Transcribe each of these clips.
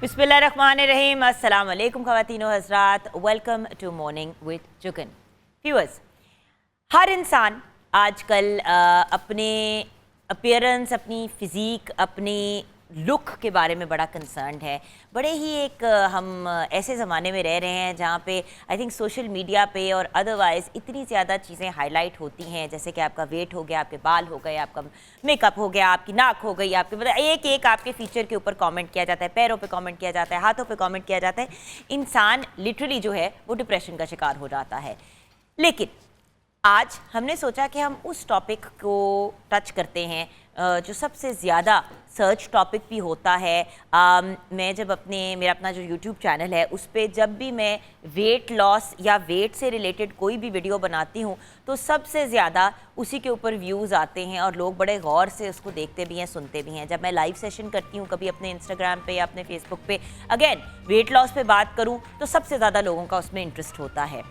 बिस्मिल्लाहिर्रहमानिर्रहीम। अस्सलाम वालेकुम ख़वातीनो हज़रात, welcome to morning with Jugan. Viewers, हर इंसान आजकल अपने अपीयरेंस, अपनी फ़िज़ीक, अपनी लुक के बारे में बड़ा कंसर्न्ड है। बड़े ही एक हम ऐसे ज़माने में रह रहे हैं जहाँ पे आई थिंक सोशल मीडिया पे और अदरवाइज़ इतनी ज़्यादा चीज़ें हाईलाइट होती हैं, जैसे कि आपका वेट हो गया, आपके बाल हो गए, आपका मेकअप हो गया, आपकी नाक हो गई, आपके मतलब एक एक आपके फीचर के ऊपर कमेंट किया जाता है, पैरों पे कमेंट किया जाता है, हाथों पे कमेंट किया जाता है। इंसान लिटरली जो है वो डिप्रेशन का शिकार हो जाता है। लेकिन आज हमने सोचा कि हम उस टॉपिक को टच करते हैं जो सबसे ज़्यादा सर्च टॉपिक भी होता है। मैं जब मेरा अपना जो यूट्यूब चैनल है उस पर जब भी मैं वेट लॉस या वेट से रिलेटेड कोई भी वीडियो बनाती हूँ तो सबसे ज़्यादा उसी के ऊपर व्यूज़ आते हैं और लोग बड़े गौर से उसको देखते भी हैं, सुनते भी हैं। जब मैं लाइव सेशन करती हूँ कभी अपने इंस्टाग्राम पे या अपने फेसबुक पे, अगेन वेट लॉस पे बात करूँ तो सबसे ज़्यादा लोगों का उसमें इंटरेस्ट होता है।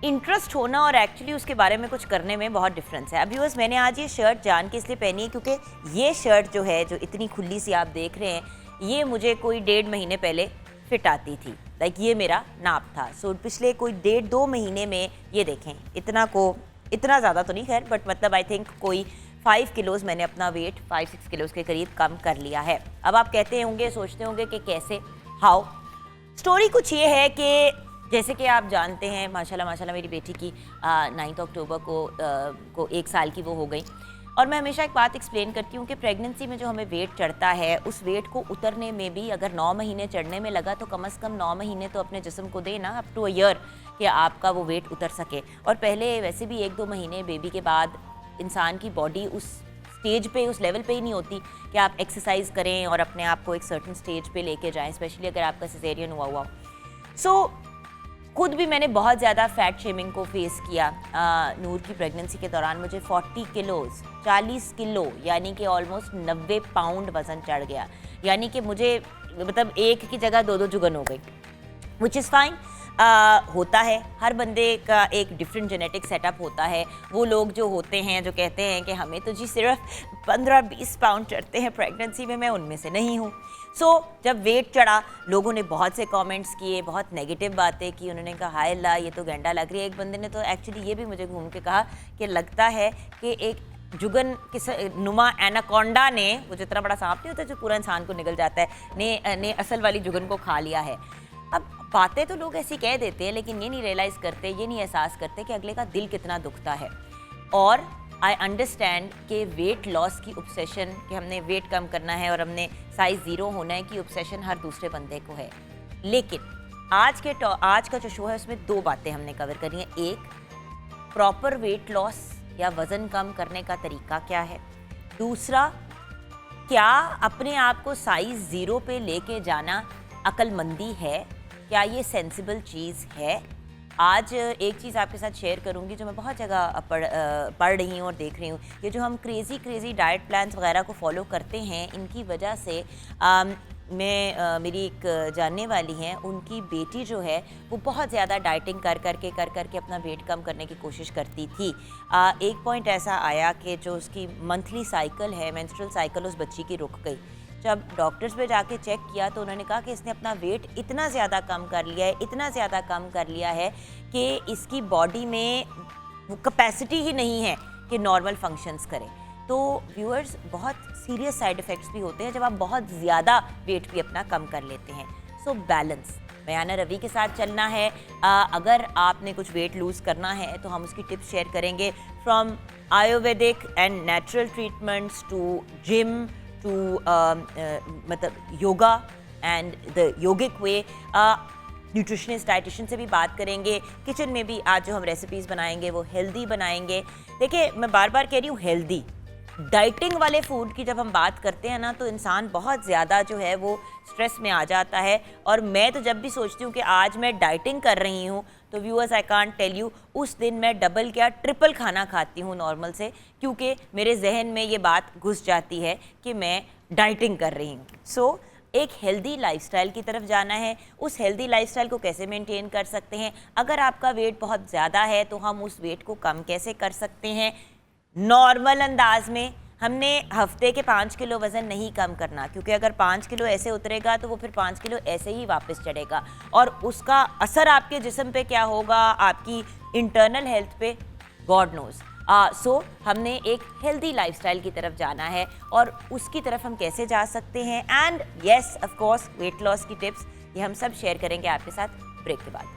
इंटरेस्ट होना और एक्चुअली उसके बारे में कुछ करने में बहुत डिफरेंस है। अभी बस मैंने आज ये शर्ट जान के इसलिए पहनी है क्योंकि ये शर्ट जो है, जो इतनी खुली सी आप देख रहे हैं, ये मुझे कोई 1.5 महीने पहले फिट आती थी। लाइक ये मेरा नाप था। सो पिछले कोई 1.5-2 महीने में ये देखें, इतना ज़्यादा तो नहीं खैर, बट मतलब आई थिंक कोई 5 किलोज़ मैंने अपना वेट 5-6 किलोज़ के करीब कम कर लिया है। अब आप कहते होंगे, सोचते होंगे कि कैसे, हाउ। स्टोरी कुछ ये है कि जैसे कि आप जानते हैं, माशाल्लाह मेरी बेटी की 9 अक्टूबर को 1 साल की वो हो गई। और मैं हमेशा एक बात एक्सप्लेन करती हूँ कि प्रेगनेंसी में जो हमें वेट चढ़ता है, उस वेट को उतरने में भी अगर 9 महीने चढ़ने में लगा तो कम से कम 9 महीने तो अपने जिस्म को देना, अप टू अ ईयर, कि आपका वो वेट उतर सके। और पहले वैसे भी 1-2 महीने बेबी के बाद इंसान की बॉडी उस स्टेज पे, उस लेवल पे ही नहीं होती कि आप एक्सरसाइज करें और अपने आप को एक सर्टन स्टेज पे लेके जाएं, स्पेशली अगर आपका सिजेरियन हुआ। सो खुद भी मैंने बहुत ज़्यादा फैट शेमिंग को फेस किया। नूर की प्रेगनेंसी के दौरान मुझे 40 किलोज़, 40 किलो यानी कि ऑलमोस्ट 90 पाउंड वज़न चढ़ गया। यानी कि मुझे मतलब एक की जगह 2-2 जुगन हो गई, विच इज़ फाइन। होता है, हर बंदे का एक डिफरेंट जेनेटिक सेटअप होता है। वो लोग जो होते हैं जो कहते हैं कि हमें तो जी सिर्फ 15-20 पाउंड चढ़ते हैं प्रेगनेंसी में, मैं उनमें से नहीं हूँ। सो जब वेट चढ़ा, लोगों ने बहुत से कमेंट्स किए, बहुत नेगेटिव बातें की। उन्होंने कहा हाय अल्लाह, ये तो गेंडा लग रही है। एक बंदे ने तो एक्चुअली ये भी मुझे घूम के कहा कि लगता है कि एक जुगन किस नुमा एनाकोंडा ने, वो जितना बड़ा सांप नहीं होता जो पूरा इंसान को निगल जाता है, ने असल वाली जुगन को खा लिया है। अब बातें तो लोग ऐसी कह देते हैं, लेकिन ये नहीं रियलाइज़ करते, ये नहीं एहसास करते कि अगले का दिल कितना दुखता है। और आई अंडरस्टैंड कि वेट लॉस की ऑब्सेशन, कि हमने वेट कम करना है और हमने साइज़ 0 होना है, की ऑब्सेशन हर दूसरे बंदे को है। लेकिन आज का जो शो है उसमें 2 बातें हमने कवर करी हैं। एक, प्रॉपर वेट लॉस या वज़न कम करने का तरीका क्या है। दूसरा, क्या अपने आप को साइज़ 0 पे लेके जाना अक्लमंदी है, क्या ये सेंसिबल चीज़ है। आज एक चीज़ आपके साथ शेयर करूंगी जो मैं बहुत जगह पढ़ रही हूँ और देख रही हूँ। ये जो हम क्रेज़ी डाइट प्लान्स वगैरह को फॉलो करते हैं, इनकी वजह से मेरी एक जानने वाली हैं, उनकी बेटी जो है वो बहुत ज़्यादा डाइटिंग कर करके अपना वेट कम करने की कोशिश करती थी। एक पॉइंट ऐसा आया कि जो उसकी मंथली साइकिल है, मेंस्ट्रुअल साइकिल, उस बच्ची की रुक गई। जब डॉक्टर्स पे जाके चेक किया तो उन्होंने कहा कि इसने अपना वेट इतना ज़्यादा कम कर लिया है कि इसकी बॉडी में वो कैपेसिटी ही नहीं है कि नॉर्मल फंक्शंस करे। तो व्यूअर्स, बहुत सीरियस साइड इफ़ेक्ट्स भी होते हैं जब आप बहुत ज़्यादा वेट भी अपना कम कर लेते हैं। सो बैलेंस, बयाना रवि के साथ चलना है। अगर आपने कुछ वेट लूज़ करना है तो हम उसकी टिप्स शेयर करेंगे, from Ayurvedic and natural treatments to gym to मतलब yoga and the yogic way. Nutritionist, dietitian से भी बात करेंगे। किचन में भी आज जो हम रेसिपीज़ बनाएंगे वो हेल्दी बनाएंगे। देखिए, मैं बार बार कह रही हूँ हेल्दी। डाइटिंग वाले फूड की जब हम बात करते हैं ना, तो इंसान बहुत ज़्यादा जो है वो स्ट्रेस में आ जाता है। और मैं तो जब भी सोचती हूँ कि आज मैं डाइटिंग कर रही हूँ, तो viewers, I can't tell you, उस दिन मैं डबल क्या ट्रिपल खाना खाती हूँ नॉर्मल से, क्योंकि मेरे जहन में ये बात घुस जाती है कि मैं डाइटिंग कर रही हूँ। सो एक हेल्दी लाइफस्टाइल की तरफ जाना है। उस हेल्दी लाइफस्टाइल को कैसे मेंटेन कर सकते हैं, अगर आपका वेट बहुत ज़्यादा है तो हम उस वेट को कम कैसे कर सकते हैं नॉर्मल अंदाज में। हमने हफ्ते के 5 किलो वज़न नहीं कम करना, क्योंकि अगर 5 किलो ऐसे उतरेगा तो वो फिर 5 किलो ऐसे ही वापस चढ़ेगा और उसका असर आपके जिस्म पे क्या होगा, आपकी इंटरनल हेल्थ पे, गॉड नोज़। सो हमने एक हेल्दी लाइफस्टाइल की तरफ जाना है और उसकी तरफ हम कैसे जा सकते हैं, and yes of course weight loss की टिप्स, ये हम सब शेयर करेंगे आपके साथ ब्रेक के बाद।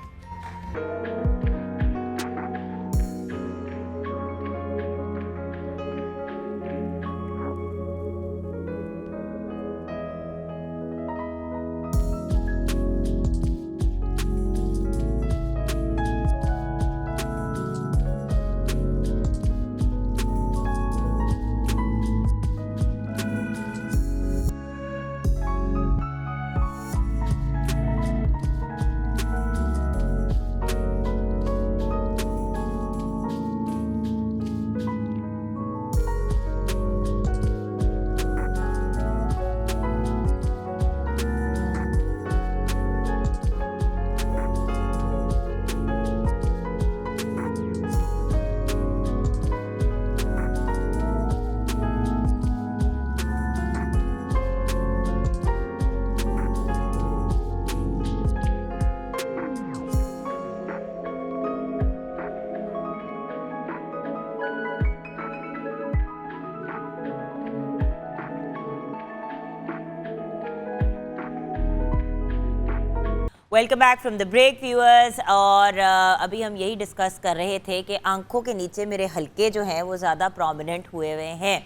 Welcome back from the break viewers. और अभी हम यही डिस्कस कर रहे थे कि आंखों के नीचे मेरे हल्के जो हैं वो ज़्यादा प्रोमिनेंट हुए हुए हैं।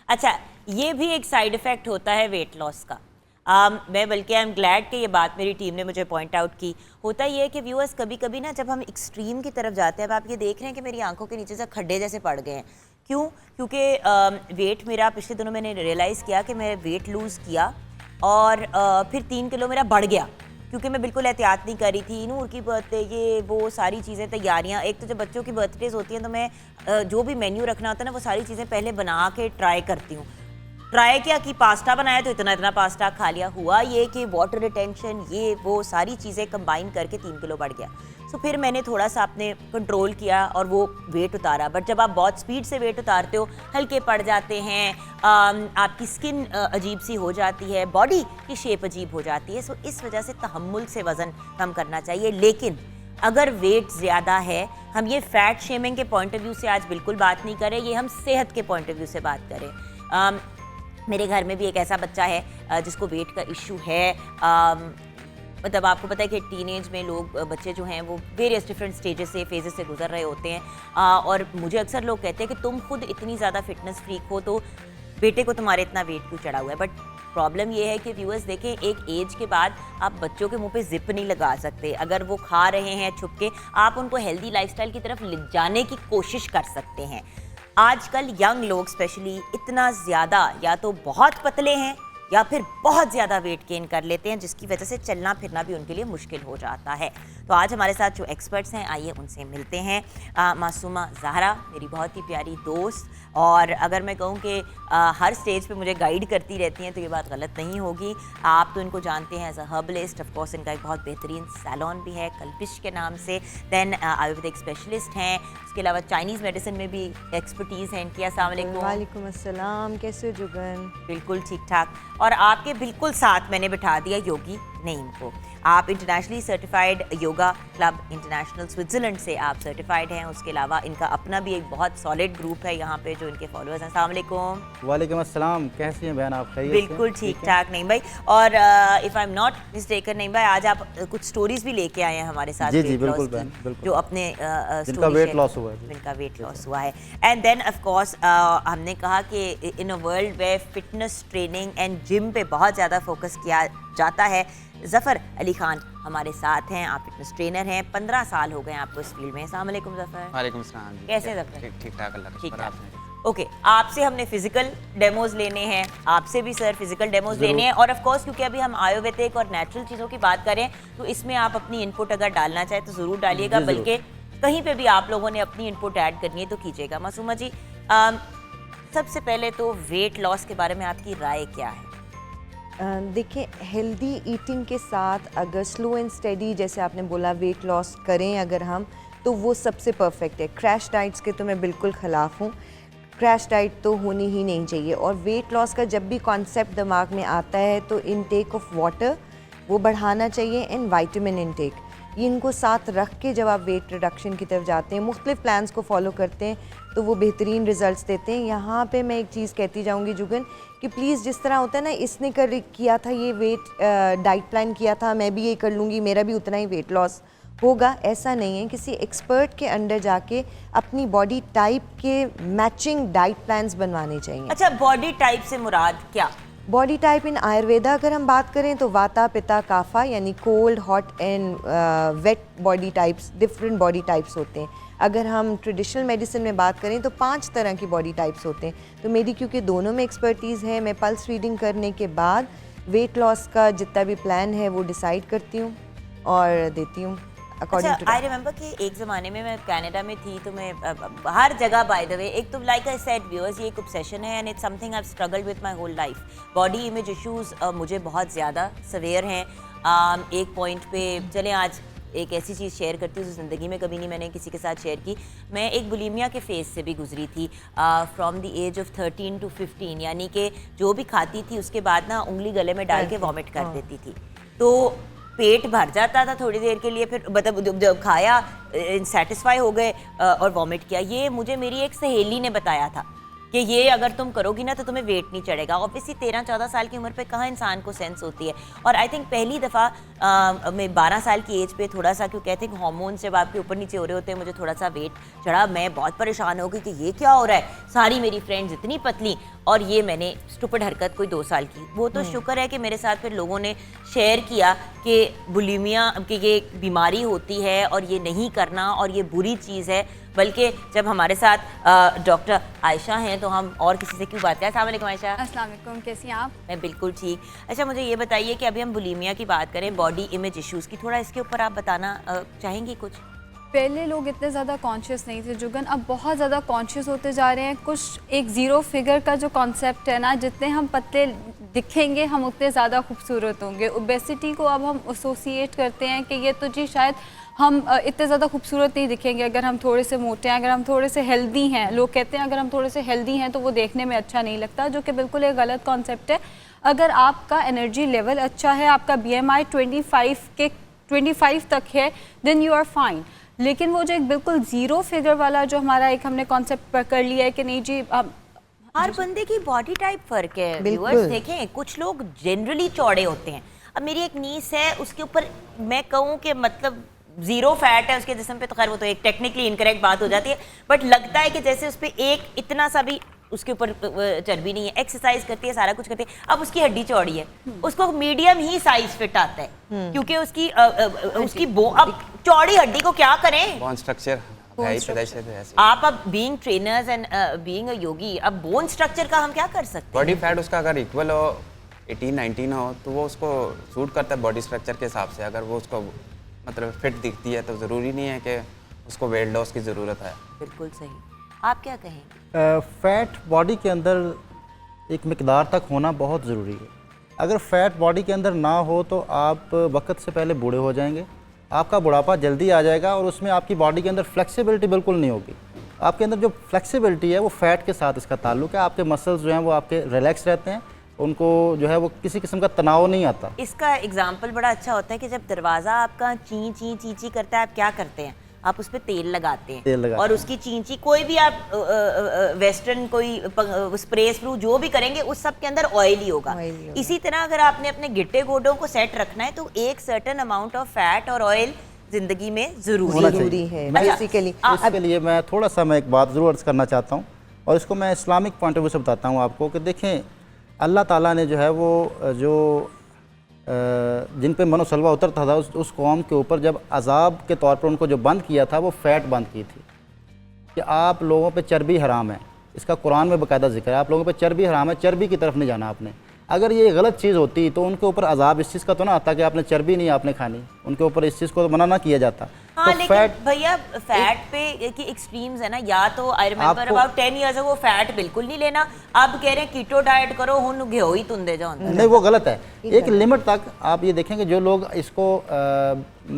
अच्छा, ये भी एक साइड इफ़ेक्ट होता है वेट लॉस का। मैं बल्कि आई एम ग्लैड कि ये बात मेरी टीम ने मुझे पॉइंट आउट की। होता ये है कि व्यूअर्स कभी कभी ना जब हम एक्सट्रीम की तरफ जाते हैं, अब आप ये देख रहे हैं कि मेरी आंखों के नीचे से खड्डे जैसे पड़ गए हैं। क्यों? क्योंकि वेट मेरा पिछले दिनों मैंने रियलाइज़ किया कि मैं वेट लूज़ किया और फिर 3 किलो मेरा बढ़ गया, क्योंकि मैं बिल्कुल एहतियात नहीं करी थी। नूर की बर्थडे, ये वो सारी चीज़ें, तैयारियां। एक तो जब बच्चों की बर्थडेज होती हैं तो मैं जो भी मेन्यू रखना होता है ना, वो सारी चीज़ें पहले बना के ट्राई करती हूँ। ट्राई किया कि पास्ता बनाया तो इतना इतना पास्ता खा लिया। हुआ ये कि वाटर रिटेंशन, ये वो सारी चीज़ें कंबाइन करके 3 किलो बढ़ गया। सो फिर मैंने थोड़ा सा अपने कंट्रोल किया और वो वेट उतारा। बट जब आप बहुत स्पीड से वेट उतारते हो, हल्के पड़ जाते हैं, आपकी स्किन अजीब सी हो जाती है, बॉडी की शेप अजीब हो जाती है। सो इस वजह से तहम्मुल से वज़न कम करना चाहिए। लेकिन अगर वेट ज़्यादा है, हम ये फैट शेमिंग के पॉइंट ऑफ व्यू से आज बिल्कुल बात नहीं करें, ये हम सेहत के पॉइंट ऑफ व्यू से बात करें। मेरे घर में भी एक ऐसा बच्चा है जिसको वेट का इशू है। मतलब आपको पता है कि टीनेज में लोग, बच्चे जो हैं वो वेरियस डिफरेंट स्टेजेस से, फेजेस से गुजर रहे होते हैं। और मुझे अक्सर लोग कहते हैं कि तुम खुद इतनी ज़्यादा फिटनेस फ्रीक हो तो बेटे को तुम्हारे इतना वेट क्यों चढ़ा हुआ है। बट प्रॉब्लम ये है कि व्यूअर्स देखें, एक एज के बाद आप बच्चों के मुंह पे जिप नहीं लगा सकते। अगर वो खा रहे हैं छुप के, आप उनको हेल्दी लाइफस्टाइल की तरफ ले जाने की कोशिश कर सकते हैं। आजकल यंग लोग स्पेशली इतना ज़्यादा या तो बहुत पतले हैं या फिर बहुत ज़्यादा वेट गेन कर लेते हैं, जिसकी वजह से चलना फिरना भी उनके लिए मुश्किल हो जाता है। तो आज हमारे साथ जो एक्सपर्ट्स हैं, आइए उनसे मिलते हैं। मासूमा ज़हरा मेरी बहुत ही प्यारी दोस्त, और अगर मैं कहूँ कि हर स्टेज पे मुझे गाइड करती रहती हैं तो ये बात गलत नहीं होगी। आप तो इनको जानते हैं as a herbalist. Of course इनका एक बहुत बेहतरीन सैलून भी है कल्पिश के नाम से। देन आयुर्वेदिक स्पेशलिस्ट हैं, उसके अलावा चाइनीज़ मेडिसिन में भी एक्सपर्टीज़ है इनकी। अस्सलाम वालेकुम। वालेकुम अस्सलाम, कैसे हो जुगन? बिल्कुल ठीक ठाक। और आपके बिल्कुल साथ मैंने बिठा दिया योगी नईम को। आप internationally certified yoga club international Switzerland से आप सर्टिफाइड हैं। उसके अलावा इनका अपना भी एक बहुत सॉलिड ग्रुप है यहाँ पे जो इनके फॉलोअर्स हैं। अस्सलाम वालेकुम। वालेकुम अस्सलाम, कैसी हैं बहन आप? खैरियत से? बिल्कुल ठीक ठाक नहीं भाई। और if I am not mistaken नहीं भाई, आज आप कुछ स्टोरीज भी लेके आए हैं हमारे साथ। जी जी बिल्कुल बहन, बिल्कुल। जो अपने जिनका वेट लॉस हुआ है, जिनका वेट लॉस हुआ है। एंड देन ऑफ कोर्स हमने कहा कि in a world way fitness training and gym पे बहुत ज़्यादा फोकस किया जाता है, ज़फ़र अली खान हमारे साथ हैं। आप फिटनेस ट्रेनर हैं, 15 साल हो गए हैं आपको इस फील्ड में। अस्सलाम वालेकुम ज़फ़र। वालेकुम सलाम। कैसे हैं ज़फ़र? ठीक ठाक, अल्लाह का ठीक शुक्र। ठाक। आपने? ओके, आपसे हमने फिजिकल डेमोज लेने हैं, आपसे भी सर फिजिकल डेमोज लेने हैं। और ऑफ कोर्स क्योंकि अभी हम आयुर्वेदिक और नेचुरल चीज़ों की बात करें तो इसमें आप अपनी इनपुट अगर डालना चाहें तो ज़रूर डालिएगा, बल्कि कहीं पे भी आप लोगों ने अपनी इनपुट ऐड करनी है तो कीजिएगा। मासूमा जी, सबसे पहले तो वेट लॉस के बारे में आपकी राय क्या है? देखिए, हेल्दी ईटिंग के साथ अगर स्लो एंड स्टेडी, जैसे आपने बोला, वेट लॉस करें अगर हम, तो वो सबसे परफेक्ट है। क्रैश डाइट्स के तो मैं बिल्कुल ख़िलाफ़ हूँ। क्रैश डाइट तो होनी ही नहीं चाहिए। और वेट लॉस का जब भी कॉन्सेप्ट दिमाग में आता है तो इनटेक ऑफ वाटर वो बढ़ाना चाहिए एंड वाइटामिन इनटेक, ये इनको साथ रख के जब आप वेट रिडक्शन की तरफ जाते हैं, मुख्तलिफ प्लान्स को फॉलो करते हैं तो वो बेहतरीन रिजल्ट्स देते हैं। यहाँ पे मैं एक चीज़ कहती जाऊँगी जुगन कि प्लीज़ जिस तरह होता है ना, इसने किया था ये वेट डाइट प्लान किया था, मैं भी ये कर लूँगी, मेरा भी उतना ही वेट लॉस होगा, ऐसा नहीं है। किसी एक्सपर्ट के अंडर जाके अपनी बॉडी टाइप के मैचिंग डाइट प्लान्स बनवाने चाहिए। अच्छा, बॉडी टाइप से मुराद क्या? बॉडी टाइप इन आयुर्वेदा अगर हम बात करें तो वाता पिता काफा यानी cold hot and weight body types, different body types होते हैं। अगर हम ट्रेडिशनल मेडिसिन में बात करें तो 5 तरह की बॉडी टाइप्स होते हैं। तो मेरी क्योंकि दोनों में एक्सपर्टीज़ है, मैं पल्स रीडिंग करने के बाद वेट लॉस का जितना भी प्लान है वो डिसाइड करती हूँ और देती हूँ अकॉर्डिंग टू। आई रिमेंबर कि एक ज़माने में मैं कनाडा में थी तो मैं हर जगह बाय द वे, एक तो लाइक आई सेड व्यूअर्स, ये एक ऑब्सेशन है and it's something I have struggled with my whole life. Body image issues मुझे बहुत ज़्यादा सवेयर हैं। एक पॉइंट पे चले आज एक ऐसी चीज़ शेयर करती हूँ जो ज़िंदगी में कभी नहीं मैंने किसी के साथ शेयर की। मैं एक बुलीमिया के फेज़ से भी गुजरी थी from the age of 13 to 15, यानी कि जो भी खाती थी उसके बाद ना उंगली गले में डाल के वॉमिट कर देती थी। तो पेट भर जाता था थोड़ी देर के लिए, फिर मतलब जब खाया सेटिस्फाई हो गए और वॉमिट किया। ये मुझे मेरी एक सहेली ने बताया था कि ये अगर तुम करोगी ना तो तुम्हें वेट नहीं चढ़ेगा। ऑब्वियसली 13-14 साल की उम्र पे कहाँ इंसान को सेंस होती है। और आई थिंक पहली दफ़ा मैं 12 साल की एज पे थोड़ा सा, क्यों कहते हैं हार्मोन्स जब आपके ऊपर नीचे हो रहे होते हैं, मुझे थोड़ा सा वेट चढ़ा। मैं बहुत परेशान हो गई कि ये क्या हो रहा है, सारी मेरी फ्रेंड्स इतनी पतली और ये मैंने स्टूपिड हरकत कोई 2 साल की। वो तो शुक्र है कि मेरे साथ फिर लोगों ने शेयर किया कि बुलीमिया की ये बीमारी होती है और ये नहीं करना और ये बुरी चीज़ है। बल्कि जब हमारे साथ डॉक्टर आयशा हैं तो हम और किसी से क्यों बात करें। अस्सलाम वालेकुम आयशा। अस्सलाम वालेकुम, कैसी हैं आप? मैं बिल्कुल ठीक। अच्छा, मुझे ये बताइए कि अभी हम बुलीमिया की बात करें, बॉडी इमेज इश्यूज़ की, थोड़ा इसके ऊपर आप बताना चाहेंगी कुछ? पहले लोग इतने ज़्यादा कॉन्शियस नहीं थे जुगन, अब बहुत ज़्यादा कॉन्शियस होते जा रहे हैं। कुछ एक ज़ीरो फिगर का जो कॉन्सेप्ट है ना, जितने हम पतले दिखेंगे हम उतने ज़्यादा खूबसूरत होंगे। ओबेसिटी को अब हम एसोसिएट करते हैं कि ये तो जी शायद हम इतने ज़्यादा खूबसूरत नहीं दिखेंगे अगर हम थोड़े से मोटे हैं, अगर हम थोड़े से हेल्दी हैं। लोग कहते हैं अगर हम थोड़े से हेल्दी हैं तो वो देखने में अच्छा नहीं लगता, जो कि बिल्कुल एक गलत कॉन्सेप्ट है। अगर आपका एनर्जी लेवल अच्छा है, आपका BMI 25 तक है, देन यू आर फाइन। लेकिन वो जो एक बिल्कुल ज़ीरो फिगर वाला जो हमारा एक हमने कॉन्सेप्ट पकड़ लिया है कि नहीं जी, हर बंदे की बॉडी टाइप फ़र्क है। व्यूअर्स देखें, कुछ लोग जनरली चौड़े होते हैं। अब मेरी एक नीस है, उसके ऊपर मैं कहूँ कि मतलब ज़ीरो फैट है उसके जिस्म पे, तो खैर वो तो एक टेक्निकली इनकरेक्ट बात हो जाती है, बट लगता है कि जैसे उस पर एक इतना सा भी उसके ऊपर चर्बी नहीं है। एक्सरसाइज करती है, सारा कुछ करती है, अब उसकी हड्डी चौड़ी है, उसको मीडियम ही साइज फिट आता है क्योंकि उसकी अब चौड़ी हड्डी को क्या करें, बोन स्ट्रक्चर आप अब being trainers and being a yogi, अब बोन स्ट्रक्चर का हम क्या कर सकते हैं? बॉडी फैट उसका अगर इक्वल हो 18-19 हो तो वो उसको सूट करता है बॉडी स्ट्रक्चर के हिसाब से। अगर वो उसको मतलब फिट दिखती है तो ज़रूरी नहीं है कि उसको वेट लॉस की ज़रूरत है। बिल्कुल सही। आप क्या कहेंगे? फैट बॉडी के अंदर एक मिकदार तक होना बहुत ज़रूरी है। अगर फैट बॉडी के अंदर ना हो तो आप वक्त से पहले बूढ़े हो जाएंगे, आपका बुढ़ापा जल्दी आ जाएगा और उसमें आपकी बॉडी के अंदर फ्लेक्सिबिलिटी बिल्कुल नहीं होगी। आपके अंदर जो फ्लेक्सिबिलिटी है वो फैट के साथ इसका ताल्लुक है। आपके मसल्स जो हैं वो आपके रिलैक्स रहते हैं, उनको जो है वो किसी किस्म का तनाव नहीं आता। इसका एग्जाम्पल बड़ा अच्छा होता है कि जब दरवाज़ा आपका ची ची ची ची करता है, आप क्या करते हैं? आप उस पर तेल लगाते हैं और उसकी चींची कोई भी आप वेस्टर्न कोई स्प्रे स्प्रू जो भी करेंगे उस सब के अंदर ऑयल ही होगा। इसी तरह अगर आपने अपने गिट्टे गोडों को सेट रखना है तो एक सर्टेन अमाउंट ऑफ फैट और ऑयल जिंदगी में जरूरी है। बेसिकली इसके लिए मैं थोड़ा सा मैं एक बात ज़रूर अर्ज़ करना चाहता हूँ और इसको मैं इस्लामिक पॉइंट ऑफ व्यू से बताता हूँ आपको कि देखें, अल्लाह ताला ने जो है वो जो जिन पे मनोसलवा उतरता था उस कौम के ऊपर जब अजाब के तौर पर उनको जो बंद किया था वो फ़ैट बंद की थी कि आप लोगों पे चर्बी हराम है। इसका कुरान में बाकायदा जिक्र है, आप लोगों पे चर्बी हराम है, चर्बी की तरफ नहीं जाना आपने। अगर ये गलत चीज़ होती तो उनके ऊपर अजाब इस चीज़ का तो ना आता कि आपने चर्बी नहीं आपने खानी, उनके ऊपर इस चीज़ को तो मना ना किया जाता। हाँ, तो लेकिन भैया फैट पे की एक्सट्रीम्स है ना, या तो आई रिमेंबर अबाउट 10 इयर्स वो फैट बिल्कुल नहीं लेना, आप कह रहे हैं कीटो डाइट करो, हुन घेओ ही तुंदे जाओ। नहीं, वो गलत है। एक लिमिट तक आप ये देखेंगे जो लोग इसको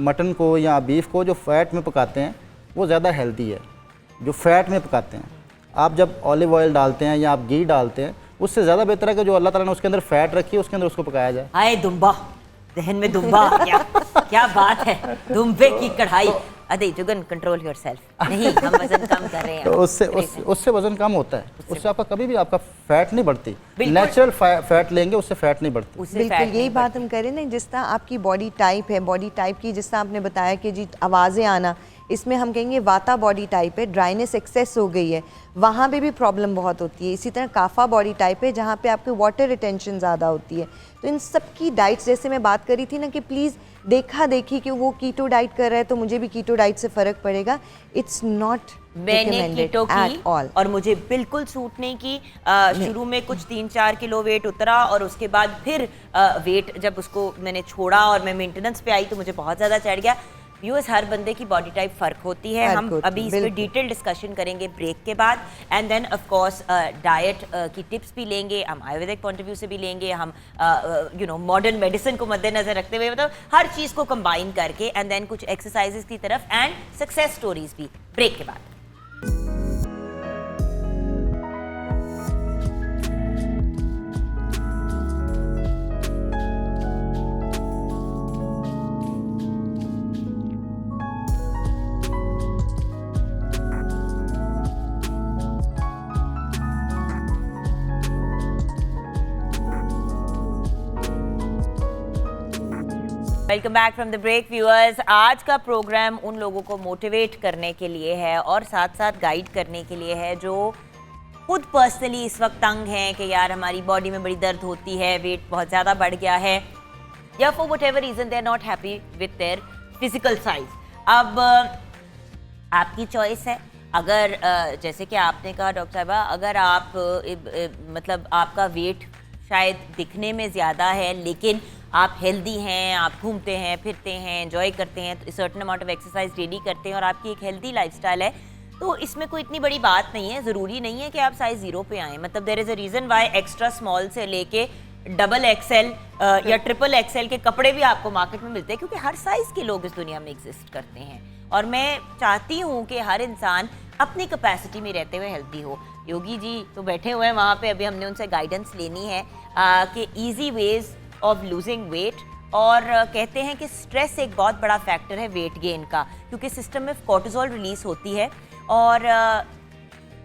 मटन को या बीफ को जो फैट में पकाते हैं वो ज़्यादा हेल्दी है, जो फैट में पकाते हैं। आप जब ऑलिव ऑयल डालते हैं या आप घी डालते हैं, उससे ज़्यादा बेहतर है कि जो अल्लाह ताला ने उसके अंदर फ़ैट रखी है उसके अंदर उसको पकाया जाए। हाय दुम्बा, दहन में दुम्बा, क्या बात है, दुम्बे की कढ़ाई। अरे जुगन, कंट्रोल योरसेल्फ। नहीं, हम वजन कम कर रहे हैं। तो उससे वजन कम होता है, उससे आपका कभी भी आपका फैट नहीं बढ़ती। बिल्कुल। नेचुरल फैट लेंगे उससे फैट नहीं बढ़ती। उससे बिल्कुल फैट यही नहीं बात हम करें ना, जिस तरह आपकी बॉडी टाइप है, बॉडी टाइप की जिस तरह आपने बताया कि जी आवाज़ें आना, इसमें हम कहेंगे वाता बॉडी टाइप है, ड्राइनेस एक्सेस हो गई है, वहाँ पे भी प्रॉब्लम बहुत होती है। इसी तरह काफ़ा बॉडी टाइप है जहाँ पे आपकी वाटर रिटेंशन ज़्यादा होती है। तो इन सब की डाइट्स, जैसे मैं बात करी थी ना कि प्लीज़ देखा देखी कि वो कीटो डाइट कर रहा है तो मुझे भी कीटो डाइट से फ़र्क पड़ेगा, इट्स नॉट मैंने कीटो की एट ऑल। और मुझे बिल्कुल सूट नहीं की। शुरू में कुछ 3-4 किलो वेट उतरा और उसके बाद फिर वेट जब उसको मैंने छोड़ा और मैं मेंटेनेंस पे आई तो मुझे बहुत ज़्यादा चढ़ गया। व्यूअर्स, हर बंदे की बॉडी टाइप फ़र्क होती है। हम अभी इस पर डिटेल डिस्कशन करेंगे ब्रेक के बाद। And then of course diet की टिप्स भी लेंगे, हम आयुर्वेदिक पॉइंट ऑफ व्यू से भी लेंगे, हम मॉडर्न मेडिसिन को मद्देनजर रखते हुए, मतलब हर चीज़ को कंबाइन करके, एंड देन कुछ एक्सरसाइजेस की तरफ एंड सक्सेस स्टोरीज भी ब्रेक के बाद। Welcome back from the break viewers. आज का प्रोग्राम उन लोगों को मोटिवेट करने के लिए है और साथ साथ गाइड करने के लिए है जो खुद पर्सनली इस वक्त तंग हैं कि यार हमारी बॉडी में बड़ी दर्द होती है, वेट बहुत ज़्यादा बढ़ गया है, या for whatever reason they are not happy with their physical size. अब आपकी चॉइस है। अगर जैसे कि आपने कहा डॉक्टर साहिबा, अगर आप मतलब आपका वेट शायद दिखने में ज़्यादा है लेकिन आप हेल्दी हैं, आप घूमते हैं, फिरते हैं, एंजॉय करते हैं, तो certain amount of exercise daily करते हैं और आपकी एक हेल्दी लाइफस्टाइल है, तो इसमें कोई इतनी बड़ी बात नहीं है। ज़रूरी नहीं है कि आप साइज़ 0 पे आएँ। मतलब there is a reason why extra small से लेके डबल एक्सएल या ट्रिपल एक्सएल के कपड़े भी आपको मार्केट में मिलते हैं, क्योंकि हर साइज़ के लोग इस दुनिया में एग्जिस्ट करते हैं। और मैं चाहती हूँ कि हर इंसान अपनी कैपेसिटी में रहते हुए हेल्दी हो। योगी जी तो बैठे हुए हैं वहाँ पे, अभी हमने उनसे गाइडेंस लेनी है कि easy ways of losing weight. और कहते हैं कि स्ट्रेस एक बहुत बड़ा फैक्टर है वेट गेन का, क्योंकि सिस्टम में कोर्टिसोल रिलीज होती है और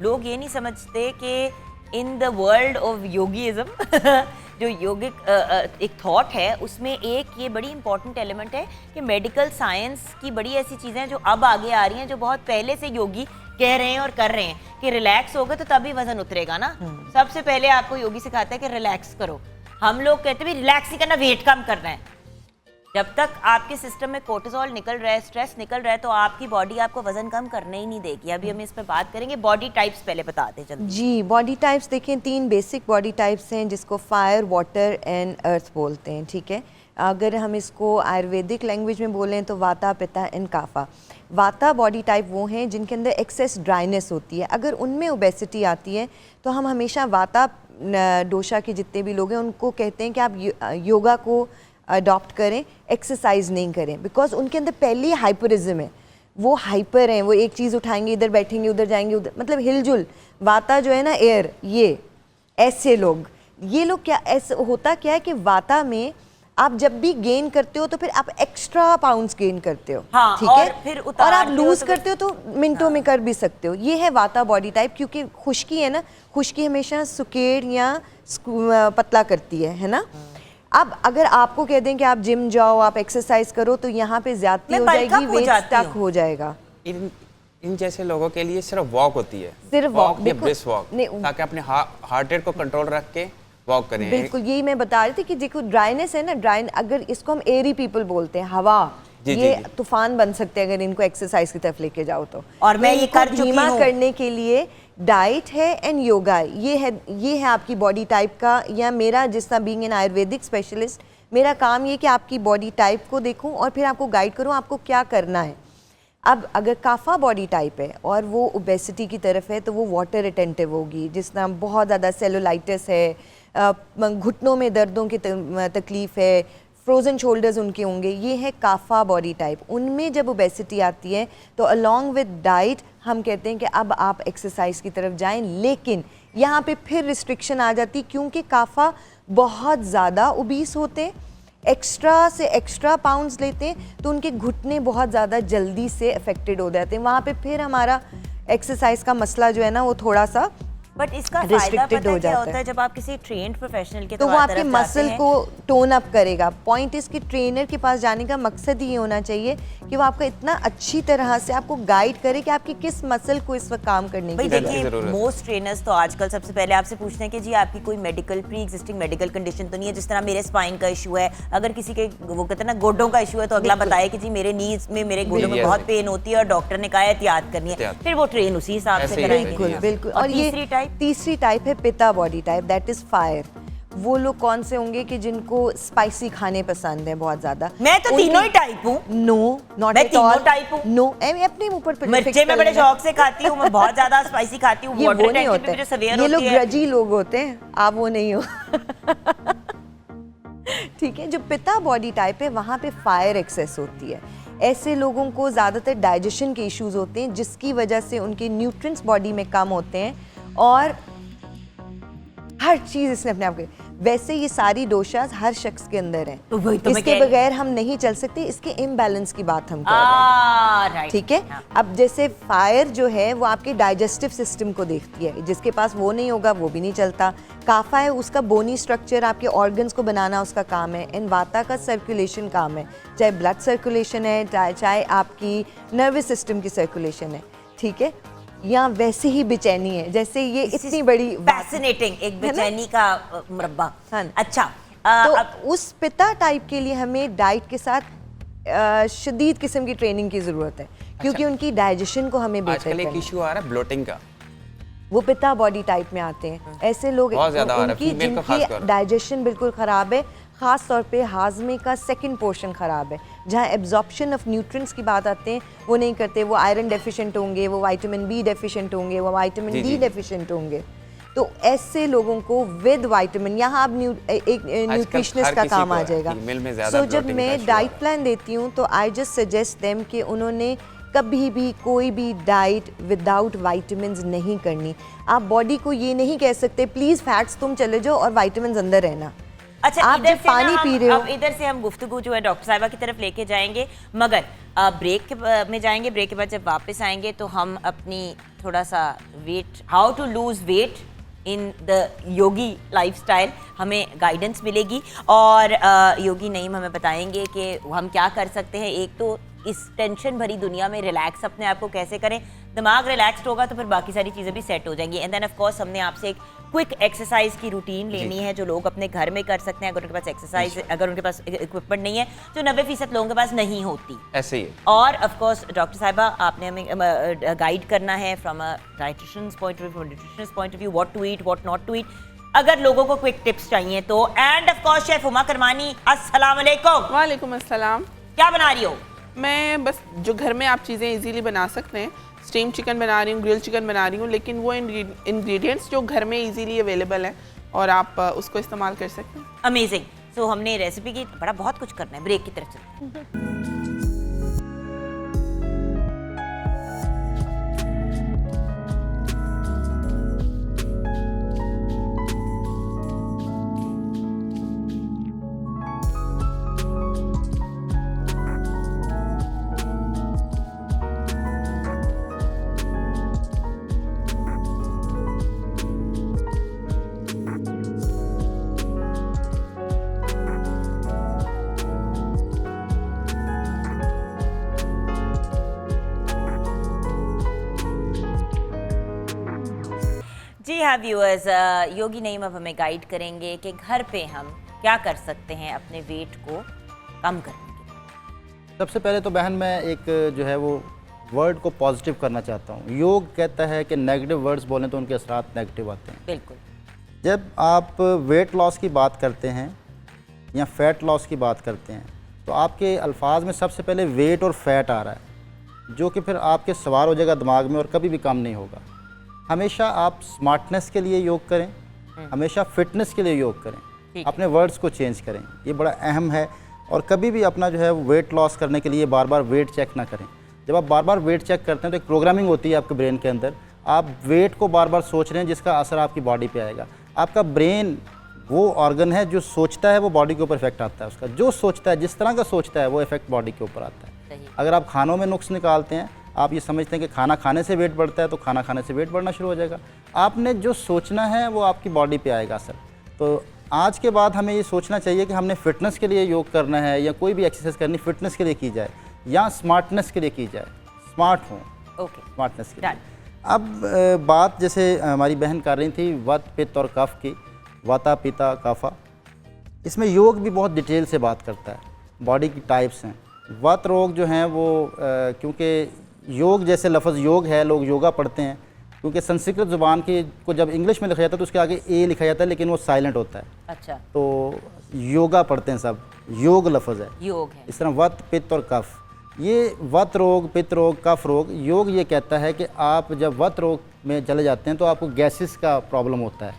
लोग ये नहीं समझते कि इन द वर्ल्ड ऑफ योगीज़म जो योगिक एक थॉट है, उसमें एक ये बड़ी इंपॉर्टेंट एलिमेंट है कि मेडिकल साइंस की बड़ी ऐसी चीज़ें हैं जो अब आगे आ रही हैं, जो बहुत पहले से योगी कह रहे हैं और कर रहे हैं कि रिलैक्स होगा तो तभी वजन उतरेगा ना। सबसे पहले आपको योगी सिखाता है कि रिलैक्स करो। हम लोग कहते हैं रिलैक्स नहीं करना, वेट कम करना है। जब तक आपके सिस्टम में कोर्टिसोल निकल रहा है, स्ट्रेस निकल रहा है, तो आपकी बॉडी आपको वजन कम करने ही नहीं देगी। अभी हम इस पर बात करेंगे। बॉडी टाइप्स पहले बताते जल्दी। जी, बॉडी टाइप्स देखें, 3 बेसिक बॉडी टाइप्स हैं जिसको फायर, वाटर एंड अर्थ बोलते हैं, ठीक है। अगर हम इसको आयुर्वेदिक लैंग्वेज में बोलें तो वाता, पित्ता एंड काफा। वाता बॉडी टाइप वो हैं जिनके अंदर एक्सेस ड्राइनेस होती है। अगर उनमें ओबेसिटी आती है तो हम हमेशा वाता डोशा के जितने भी लोग हैं उनको कहते हैं कि आप योगा को अडॉप्ट करें, एक्सरसाइज नहीं करें, बिकॉज उनके अंदर पहले ही हाइपरिज्म है। वो हाइपर हैं, वो एक चीज़ उठाएंगे, इधर बैठेंगे, उधर जाएंगे, उधर, मतलब हिलजुल। वाता जो है ना, एयर, ये ऐसे लोग, ये लोग क्या ऐसा होता क्या है कि वाता में आप जब भी गेन करते हो तो फिर आप एक्स्ट्रा पाउंड्स गेन करते हो, हाँ, ठीक और है, फिर और आप लूज तो करते हो तो मिनटों में कर भी सकते हो। ये है वाता बॉडी टाइप, क्योंकि खुश्की है ना, खुश्की हमेशा सुकेड़ या पतला करती है ना। अब अगर आपको कह दें कि आप जिम जाओ, आप एक्सरसाइज करो, तो यहाँ पे ज्यादती हो जाएगी, वेट स्टक हो जाएगा। इन जैसे लोगों के लिए सिर्फ वॉक होती है, सिर्फ वॉक या देखो, ब्रिस्क वॉक, ताकि अपने हार्ट रेट को कंट्रोल रख के वॉक करें। बिल्कुल, यही मैं बता रही थी कि देखो ड्राइनेस है ना, अगर इसको हम एरी पीपल बोलते हैं, हवा, ये तूफान बन सकते हैं अगर इनको एक्सरसाइज की तरफ लेके जाओ तो। और मैं ये कर चुकी हूं। करने के लिए डाइट है एंड योगा, ये है आपकी बॉडी टाइप का, या मेरा जिस तरह बीइंग एन आयुर्वेदिक स्पेशलिस्ट, मेरा काम ये कि आपकी बॉडी टाइप को देखूं और फिर आपको गाइड करूं आपको क्या करना है। अब अगर काफ़ा बॉडी टाइप है और वो ओबेसिटी की तरफ है तो वो वाटर रिटेंटिव होगी, जिस तरह बहुत ज़्यादा सेलुलाइटिस है, घुटनों में दर्दों की तकलीफ़ है, फ्रोज़न शोल्डर्स उनके होंगे, ये है काफ़ा बॉडी टाइप। उनमें जब ओबेसिटी आती है तो अलॉन्ग विद डाइट हम कहते हैं कि अब आप एक्सरसाइज की तरफ जाएं, लेकिन यहाँ पे फिर रिस्ट्रिक्शन आ जाती क्योंकि काफ़ा बहुत ज़्यादा ओबीस होते हैं, एक्स्ट्रा से एक्स्ट्रा पाउंड्स लेते हैं, तो उनके घुटने बहुत ज़्यादा जल्दी से अफेक्टेड हो जाते हैं। वहाँ पे फिर हमारा एक्सरसाइज का मसला जो है ना वो थोड़ा सा बट इसका फायदा restricted पता हो है क्या जाता होता है है। जब आप किसी ट्रेन्ड प्रोफेशनल के तो वो तरफ आपके जाते मसल हैं, को टोन अप करेगा। पॉइंट इसकी ट्रेनर के पास जाने का मकसद ये होना चाहिए कि वो आपका इतना अच्छी तरह से आपको गाइड करे कि आपकी किस मसल को इस वक्त काम करने भाई की देखिए ज़रूरत है। मोस्ट ट्रेनर्स तो आजकल सबसे पहले आपसे पूछते हैं कि जी आपकी कोई medical pre existing medical condition तो नहीं है, जिस तरह मेरे स्पाइन का इशू है, अगर किसी के वो कहते हैं ना गोडों का इशू है तो अगला बताए कि जी मेरे नीज में मेरे गोडों में Yes. बहुत पेन होती है और डॉक्टर ने कहा एहतियात करनी है, एहतियात। फिर वो ट्रेन उसी हिसाब ऐसे से ही करेंगे। बिल्कुल बिल्कुल। और ये तीसरी टाइप है पिता body type, that is fire. वो लोग कौन से होंगे कि जिनको स्पाइसी खाने पसंद है बहुत ज्यादा। मैं तो तीनों ही टाइप हूँ। नो नॉट मैं एट तीनों ऑल type हूँ। नो मैं अपने ऊपर fix मिर्चे कर मैं बड़े लेना। शौक से खाती हूँ, मैं बहुत ज्यादा स्पाइसी खाती हूँ, ये वाटर वो नहीं टेंशन होता भी मुझे है, severe ये लोग होती है। ग्रजी लोग होते हैं, आप वो नहीं हो। ठीक है, जो पिता बॉडी टाइप है वहाँ पे फायर एक्सेस होती है। ऐसे लोगों को ज़्यादातर डाइजेशन के इश्यूज होते हैं जिसकी वजह से उनके न्यूट्रिएंट्स बॉडी में कम होते हैं और हर चीज़ इसने अपने आप के। वैसे ये सारी दोषाज हर शख्स के अंदर हैं, तो वही तो मैं इसके कह रही- बगैर हम नहीं चल सकते। इसके इम्बैलेंस की बात हम कर रहे हैं, राइट ठीक है। अब जैसे फायर जो है वो आपके डाइजेस्टिव सिस्टम को देखती है, जिसके पास वो नहीं होगा वो भी नहीं चलता। काफा है उसका बोनी स्ट्रक्चर, आपके ऑर्गन्स को बनाना उसका काम है। एंड वाता का सर्कुलेशन काम है, चाहे ब्लड सर्कुलेशन है चाहे आपकी नर्वस सिस्टम की सर्कुलेशन है, ठीक है। या वैसे ही बेचैनी है, जैसे ये इतनी बड़ी बात- फैसिनेटिंग, एक है ना? बेचैनी का मुरब्बा। हाँ। अच्छा तो अब उस पिता टाइप के लिए हमें डाइट के साथ शदीद किस्म की ट्रेनिंग की ज़रूरत है, क्योंकि उनकी डाइजेशन को हमें बेहतर आजकल एक करना है। इशू आ रहा है ब्लोटिंग का। वो पिता बॉडी टाइप में आते हैं ऐसे लोग, बहुत ज़्यादा आ रहा है, उनकी female का जिनकी खासकर। डाइजेशन बिल्कुल ख़राब है, ख़ास तौर पे हाजमे का सेकंड पोर्शन ख़राब है, जहाँ एब्जॉर्प्शन ऑफ न्यूट्रिएंट्स की बात आते हैं वो नहीं करते। वो आयरन डेफिशिएंट होंगे, वो विटामिन बी डेफिशिएंट होंगे, वो विटामिन जी, डी जी। डेफिशिएंट होंगे। तो ऐसे लोगों को विद विटामिन, यहाँ अब एक न्यूट्रिशनिस्ट हर का किसी काम को आ है, जाएगा। female में ज़्यादा सो जब bloating का मैं issue आ डाइट रहा है। प्लान देती हूँ तो आई जस्ट सजेस्ट देम कि उन्होंने कभी भी कोई भी डाइट विदाउट विटामिन्स नहीं करनी। आप बॉडी को ये नहीं कह सकते प्लीज फैट्स तुम चले जाओ और विटामिन्स अंदर रहना। अच्छा आप इधर जब से ना पानी हम- पी रहे हो, अब इधर से हम गुफ्तगू जो है डॉक्टर साहिबा की तरफ लेके जाएंगे, मगर ब्रेक में जाएंगे। ब्रेक के बाद जब वापस आएंगे तो हम अपनी थोड़ा सा weight, how to lose weight in the yogi lifestyle, हमें गाइडेंस मिलेगी और योगी नईम हमें बताएंगे कि हम क्या कर सकते हैं। एक तो इस टेंशन भरी दुनिया में रिलैक्स अपने आप को कैसे करें, दिमाग रिलैक्स्ड होगा तो फिर बाकी सारी चीज़ें भी सेट हो जाएंगी। एंड देन ऑफ कोर्स हमने आपसे एक क्विक एक्सरसाइज की रूटीन लेनी है जो लोग अपने घर में कर सकते हैं अगर उनके पास एक्सरसाइज, अगर उनके पास इक्विपमेंट नहीं है, जो 90% लोगों के पास नहीं होती। ऐसे ही है। और ऑफ कोर्स डॉक्टर साहिबा आपने हमें गाइड करना है from a dietitian's point of view, from nutritionist point of view, what to eat what not to eat, अगर लोगों को क्विक टिप्स चाहिए तो। And of course chef Huma Karmani, अस्सलाम वालेकुम। वालेकुम अस्सलाम। क्या बना रही हो? मैं बस जो घर में आप चीज़ें इजीली बना सकते हैं, स्टीम चिकन बना रही हूँ, ग्रिल चिकन बना रही हूँ, लेकिन वो इंग्रेडिएंट्स जो घर में इजीली अवेलेबल हैं और आप उसको इस्तेमाल कर सकते हैं। अमेजिंग। सो हमने रेसिपी की बड़ा बहुत कुछ करना है, ब्रेक की तरफ चलते हैं। जी हाँ व्यूअर्स, योगी नईम अब हमें गाइड करेंगे कि घर पे हम क्या कर सकते हैं अपने वेट को कम करने के लिए। सबसे पहले तो बहन मैं एक जो है वो वर्ड को पॉजिटिव करना चाहता हूँ। योग कहता है कि नेगेटिव वर्ड्स बोलें तो उनके असरात नेगेटिव आते हैं। बिल्कुल। जब आप वेट लॉस की बात करते हैं या फैट लॉस की बात करते हैं तो आपके अल्फाज में सबसे पहले वेट और फैट आ रहा है, जो कि फिर आपके सवार हो जाएगा दिमाग में और कभी भी कम नहीं होगा। हमेशा आप स्मार्टनेस के लिए योग करें, हमेशा फिटनेस के लिए योग करें, अपने वर्ड्स को चेंज करें। ये बड़ा अहम है। और कभी भी अपना जो है वेट लॉस करने के लिए बार बार वेट चेक ना करें। जब आप बार बार वेट चेक करते हैं तो एक प्रोग्रामिंग होती है आपके ब्रेन के अंदर, आप वेट को बार बार सोच रहे हैं जिसका असर आपकी बॉडी पे आएगा। आपका ब्रेन वो ऑर्गन है जो सोचता है वो बॉडी के ऊपर इफेक्ट आता है उसका, जो सोचता है जिस तरह का सोचता है वो इफेक्ट बॉडी के ऊपर आता है। सही। अगर आप खानों में नुक्स निकालते हैं, आप ये समझते हैं कि खाना खाने से वेट बढ़ता है, तो खाना खाने से वेट बढ़ना शुरू हो जाएगा। आपने जो सोचना है वो आपकी बॉडी पे आएगा असर। तो आज के बाद हमें ये सोचना चाहिए कि हमने फिटनेस के लिए योग करना है या कोई भी एक्सरसाइज करनी फिटनेस के लिए की जाए या स्मार्टनेस के लिए की जाए, स्मार्ट हो, ओके, स्मार्टनेस के लिए। Done. अब बात जैसे हमारी बहन कर रही थी वत पित्त और कफ की, वाता पिता कफा, इसमें योग भी बहुत डिटेल से बात करता है। बॉडी की टाइप्स हैं, वत रोग जो हैं वो क्योंकि योग जैसे लफ्ज़ योग है, लोग योगा पढ़ते हैं, क्योंकि संस्कृत ज़ुबान की को जब इंग्लिश में लिखा जाता है तो उसके आगे ए लिखा जाता है लेकिन वो साइलेंट होता है, अच्छा, तो योगा पढ़ते हैं सब, योग लफ्ज़ है। योग है। इस तरह वत पित्त और कफ, ये वत रोग, पित्त रोग, कफ रोग, योग ये कहता है कि आप जब वत रोग में चले जाते हैं तो आपको गैसेस का प्रॉब्लम होता है,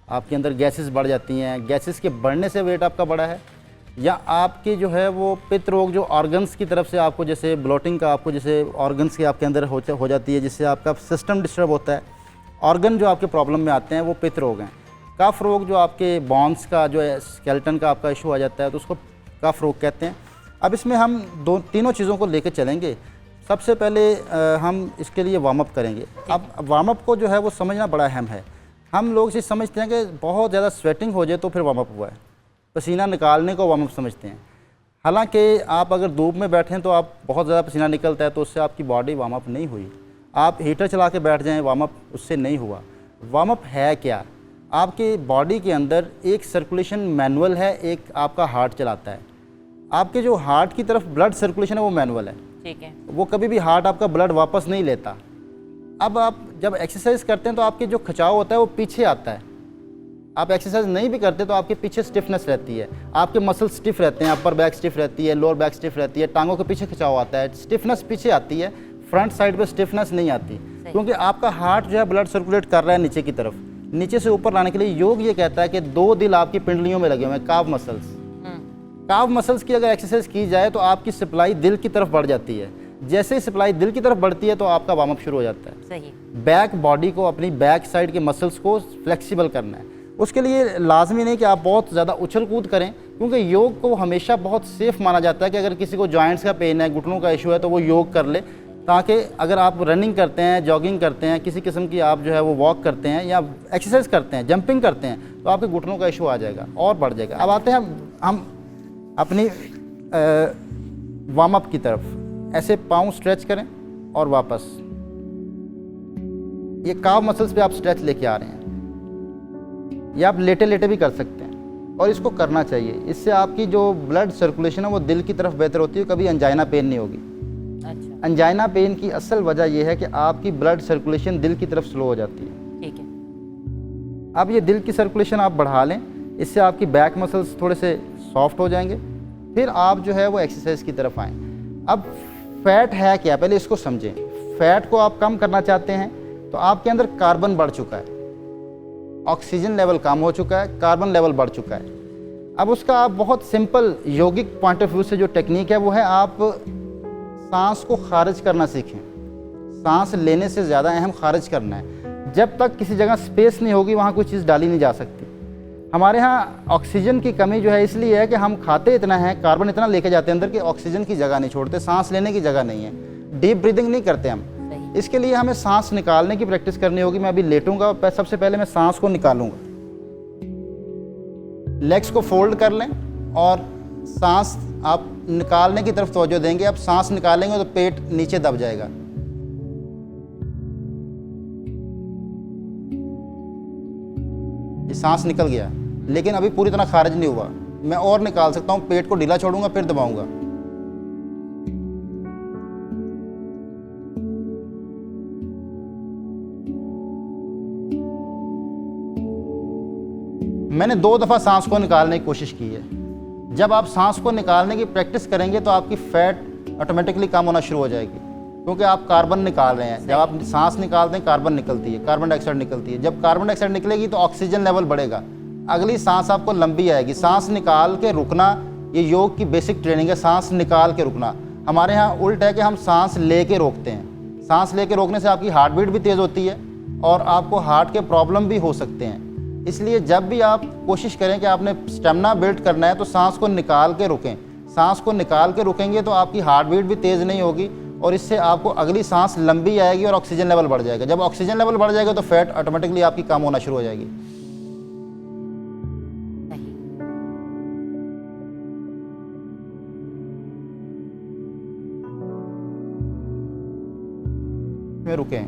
आपके अंदर गैसेस बढ़ जाती हैं, गैसेस के बढ़ने से वेट आपका बढ़ा है, या आपके जो है वो पित्त रोग जो ऑर्गन्स की तरफ से आपको जैसे ब्लोटिंग का आपको जैसे ऑर्गन्स के आपके अंदर हो जाती है जिससे आपका सिस्टम डिस्टर्ब होता है, ऑर्गन जो आपके प्रॉब्लम में आते हैं वो पित्त रोग हैं। कफ रोग जो आपके बॉन्स का जो है स्केलेटन का आपका इशू आ जाता है तो उसको कफ रोग कहते हैं। अब इसमें हम तीनों चीज़ों को लेकर चलेंगे। सबसे पहले हम इसके लिए वार्म अप करेंगे। अब वार्म अप को जो है वो समझना बड़ा अहम है। हम लोग इसे समझते हैं कि बहुत ज़्यादा स्वेटिंग हो जाए तो फिर वार्म अप हुआ है, पसीना निकालने को वार्म अप समझते हैं। हालांकि आप अगर धूप में बैठें तो आप बहुत ज़्यादा पसीना निकलता है तो उससे आपकी बॉडी वार्म अप नहीं हुई। आप हीटर चला के बैठ जाएं, वार्म अप उससे नहीं हुआ। वार्म अप है क्या? आपकी बॉडी के अंदर एक सर्कुलेशन मैनुअल है, एक आपका हार्ट चलाता है। आपके जो हार्ट की तरफ ब्लड सर्कुलेशन है वो मैनुअल है, ठीक है, वो कभी भी हार्ट आपका ब्लड वापस नहीं लेता। अब आप जब एक्सरसाइज करते हैं तो आपके जो खिंचाव होता है वो पीछे आता है। आप एक्सरसाइज नहीं भी करते तो आपके पीछे स्टिफनेस रहती है, आपके मसल स्टिफ रहते हैं, अपर बैक स्टिफ रहती है, लोअर बैक स्टिफ रहती है, टांगों के पीछे खिंचाव आता है, स्टिफनेस पीछे आती है, फ्रंट साइड पे स्टिफनेस नहीं आती, क्योंकि आपका हार्ट जो है ब्लड सर्कुलेट कर रहा है नीचे की तरफ। नीचे से ऊपर लाने के लिए योग ये कहता है कि 2 दिल आपकी पिंडलियों में लगे हुए हैं, काव मसल्स। काव मसल्स की अगर एक्सरसाइज की जाए तो आपकी सप्लाई दिल की तरफ बढ़ जाती है। जैसे ही सप्लाई दिल की तरफ बढ़ती है तो आपका वार्म अप शुरू हो जाता है। सही। बैक बॉडी को, अपनी बैक साइड के मसल्स को फ्लेक्सिबल करना है। उसके लिए लाजमी नहीं कि आप बहुत ज़्यादा उछल कूद करें, क्योंकि योग को हमेशा बहुत सेफ़ माना जाता है कि अगर किसी को जॉइंट्स का पेन है, घुटनों का इशू है तो वो योग कर ले, ताकि अगर आप रनिंग करते हैं, जॉगिंग करते हैं, किसी किस्म की आप जो है वो वॉक करते हैं या एक्सरसाइज करते हैं, जंपिंग करते हैं, तो आपके घुटनों का इशू आ जाएगा और बढ़ जाएगा। अब आते हैं हम अपनी वार्म अप की तरफ। ऐसे पाँव स्ट्रेच करें और वापस, ये काव मसल्स पे आप स्ट्रेच लेके आ रहे हैं, या आप लेटे लेटे भी कर सकते हैं और इसको करना चाहिए। इससे आपकी जो ब्लड सर्कुलेशन है वो दिल की तरफ बेहतर होती है, कभी अंजाइना पेन नहीं होगी। अच्छा, अंजाइना पेन की असल वजह यह है कि आपकी ब्लड सर्कुलेशन दिल की तरफ स्लो हो जाती है। ठीक है। अब ये दिल की सर्कुलेशन आप बढ़ा लें, इससे आपकी बैक मसल्स थोड़े से सॉफ्ट हो जाएंगे, फिर आप जो है वो एक्सरसाइज की तरफ आएँ। अब फैट है क्या, पहले इसको समझें। फैट को आप कम करना चाहते हैं तो आपके अंदर कार्बन बढ़ चुका है, ऑक्सीजन लेवल कम हो चुका है, कार्बन लेवल बढ़ चुका है। अब उसका आप बहुत simple yogic point of view से जो टेक्निक है वो है, आप सांस को खारिज करना सीखें। सांस लेने से ज़्यादा अहम खारिज करना है। जब तक किसी जगह स्पेस नहीं होगी वहाँ कोई चीज़ डाली नहीं जा सकती। हमारे यहाँ ऑक्सीजन की कमी जो है इसलिए है कि हम खाते इतना है, कार्बन इतना लेके जाते हैं अंदर कि ऑक्सीजन की जगह नहीं छोड़ते, सांस लेने की जगह नहीं है, डीप ब्रीदिंग नहीं करते हम। इसके लिए हमें सांस निकालने की प्रैक्टिस करनी होगी। मैं अभी लेटूंगा, सबसे पहले मैं सांस को निकालूंगा। लेग्स को फोल्ड कर लें और सांस आप निकालने की तरफ तवज्जो देंगे। अब सांस निकालेंगे तो पेट नीचे दब जाएगा। ये सांस निकल गया, लेकिन अभी पूरी तरह खारिज नहीं हुआ। मैं और निकाल सकता हूँ, पेट को ढीला छोड़ूंगा फिर दबाऊंगा। मैंने 2 दफ़ा सांस को निकालने की कोशिश की है। जब आप सांस को निकालने की प्रैक्टिस करेंगे तो आपकी फैट ऑटोमेटिकली कम होना शुरू हो जाएगी, क्योंकि आप कार्बन निकाल रहे हैं। जब आप सांस निकालते हैं कार्बन निकलती है, कार्बन डाइऑक्साइड निकलती है। जब कार्बन डाइऑक्साइड निकलेगी तो ऑक्सीजन लेवल बढ़ेगा, अगली सांस आपको लंबी आएगी। सांस निकाल के रुकना ये योग की बेसिक ट्रेनिंग है, सांस निकाल के रुकना। हमारे यहाँ उल्ट है कि हम सांस लेके रोकते हैं। सांस लेके रोकने से आपकी हार्ट बीट भी तेज़ होती है और आपको हार्ट के प्रॉब्लम भी हो सकते हैं। इसलिए जब भी आप कोशिश करें कि आपने स्टेमिना बिल्ड करना है तो सांस को निकाल के रुकें। सांस को निकाल के रुकेंगे तो आपकी हार्ट बीट भी तेज़ नहीं होगी और इससे आपको अगली सांस लंबी आएगी और ऑक्सीजन लेवल बढ़ जाएगा। जब ऑक्सीजन लेवल बढ़ जाएगा तो फैट ऑटोमेटिकली आपकी कम होना शुरू हो जाएगी। में रुकें।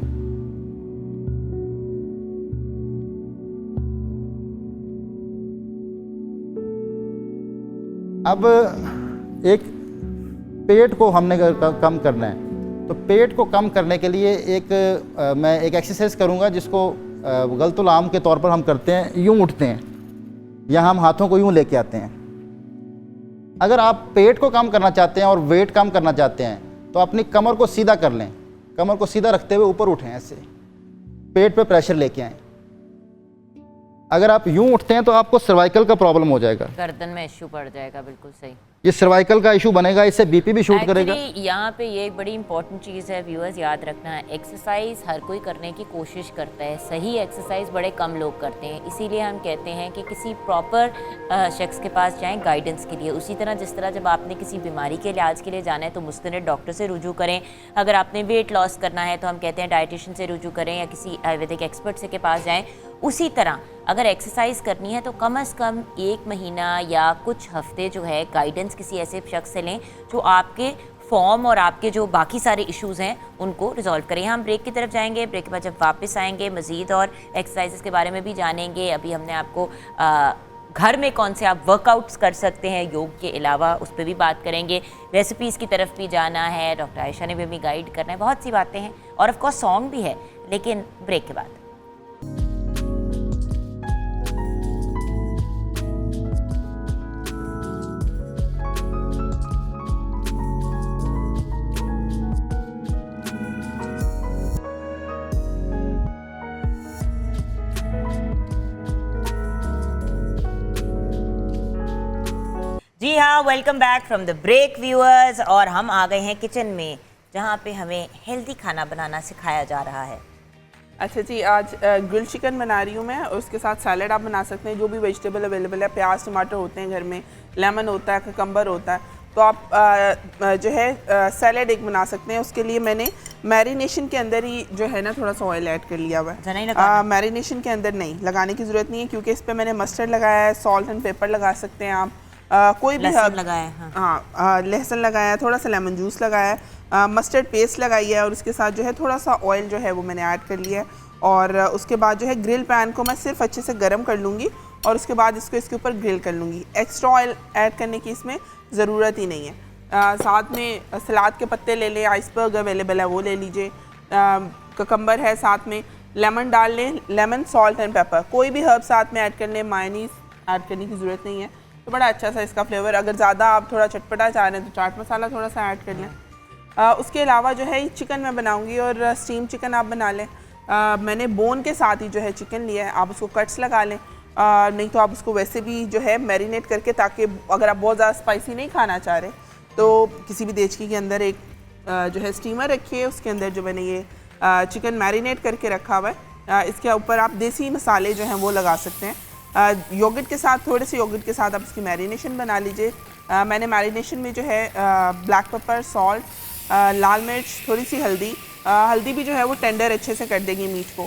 अब एक पेट को हमने कम करना है, तो पेट को कम करने के लिए मैं एक एक्सरसाइज करूंगा जिसको गलतुल आम के तौर पर हम करते हैं। यूं उठते हैं या हम हाथों को यूं लेके आते हैं। अगर आप पेट को कम करना चाहते हैं और वेट कम करना चाहते हैं तो अपनी कमर को सीधा कर लें। कमर को सीधा रखते हुए ऊपर उठें, ऐसे पेट पे प्रेशर लेके आएं। अगर आप यूं उठते हैं तो आपको सर्वाइकल का प्रॉब्लम हो जाएगा, गर्दन में इश्यू पड़ जाएगा। बिल्कुल सही, ये सर्वाइकल का इशू बनेगा, इससे बीपी भी शूट करेगा। यहाँ पे ये एक बड़ी इंपॉर्टेंट चीज़ है व्यूअर्स, याद रखना है। एक्सरसाइज हर कोई करने की कोशिश करता है, सही एक्सरसाइज बड़े कम लोग करते हैं। इसीलिए हम कहते हैं कि किसी प्रॉपर शख्स के पास जाएं गाइडेंस के लिए। उसी तरह जिस तरह जब आपने किसी बीमारी के इलाज के लिए जाना है तो मुस्तनद डॉक्टर से रुजू करें। अगर आपने वेट लॉस करना है तो हम कहते हैं डाइटिशियन से रुजू करें या किसी आयुर्वेदिक एक्सपर्ट से के पास जाएँ। उसी तरह अगर एक्सरसाइज करनी है तो कम से कम 1 महीना या कुछ हफ्ते जो है गाइडेंस किसी ऐसे शख्स से लें जो आपके फॉर्म और आपके जो बाकी सारे इश्यूज़ हैं उनको रिजॉल्व करें। हम ब्रेक की तरफ जाएंगे, ब्रेक के बाद जब वापस आएंगे मज़ीद और एक्सरसाइजेस के बारे में भी जानेंगे। अभी हमने आपको घर में कौन से आप वर्कआउट्स कर सकते हैं योग के अलावा, उस पर भी बात करेंगे। रेसिपीज़ की तरफ भी जाना है, डॉक्टर आयशा ने भी हमें गाइड करना है, बहुत सी बातें हैं और ऑफ कोर्स सॉन्ग भी है, लेकिन ब्रेक के बाद। जी हाँ, welcome back from the break viewers. और हम आ गए हैं किचन में जहाँ पे हमें हेल्दी खाना बनाना सिखाया जा रहा है। अच्छा जी, आज ग्रिल चिकन बना रही हूँ मैं और उसके साथ सैलड आप बना सकते हैं। जो भी वेजिटेबल अवेलेबल है, प्याज टमाटर होते हैं घर में, लेमन होता है, ककम्बर होता है, तो आप जो है सैलड एक बना सकते हैं। उसके लिए मैंने मैरिनेशन के अंदर ही जो है ना थोड़ा सा ऑयल ऐड कर लिया हुआ है। मैरिनेशन के अंदर नहीं लगाने की ज़रूरत नहीं है क्योंकि इस पर मैंने मस्टर्ड लगाया है, सॉल्ट एंड पेपर लगा सकते हैं आप, कोई भी लहसुन लगाया है। हाँ, लहसुन लगाया है, थोड़ा सा लेमन जूस लगाया है, मस्टर्ड पेस्ट लगाई है और उसके साथ जो है थोड़ा सा ऑयल जो है वो मैंने ऐड कर लिया है। और उसके बाद जो है ग्रिल पैन को मैं सिर्फ अच्छे से गर्म कर लूँगी और उसके बाद इसके ऊपर ग्रिल कर लूँगी। एक्स्ट्रा ऑयल ऐड करने की इसमें ज़रूरत ही नहीं है। साथ में सलाद के पत्ते ले लें, आइसबर्ग अवेलेबल है वो ले लीजिए, ककम्बर है, साथ में लेमन डाल लें, लेमन, सॉल्ट एंड पेपर, कोई भी हर्ब साथ में ऐड कर लें। मायोनीज़ ऐड करने की ज़रूरत नहीं है, तो बड़ा अच्छा सा इसका फ्लेवर। अगर ज़्यादा आप थोड़ा चटपटा चाह रहे हैं तो चाट मसाला थोड़ा सा ऐड कर लें। उसके अलावा जो है चिकन मैं बनाऊंगी और स्टीम चिकन आप बना लें। मैंने बोन के साथ ही जो है चिकन लिया है, आप उसको कट्स लगा लें, नहीं तो आप उसको वैसे भी जो है मैरिनेट करके, ताकि अगर आप बहुत ज़्यादा स्पाइसी नहीं खाना चाह रहे तो किसी भी देचकी के अंदर एक जो है स्टीमर रखिए, उसके अंदर जो मैंने ये चिकन मैरिनेट करके रखा हुआ है, इसके ऊपर आप देसी मसाले जो हैं वो लगा सकते हैं। योगर्ट के साथ, थोड़े से योगर्ट के साथ आप इसकी मैरिनेशन बना लीजिए। मैंने मैरिनेशन में जो है ब्लैक पेपर, सॉल्ट, लाल मिर्च, थोड़ी सी हल्दी, हल्दी भी जो है वो टेंडर अच्छे से कर देंगे मीट को।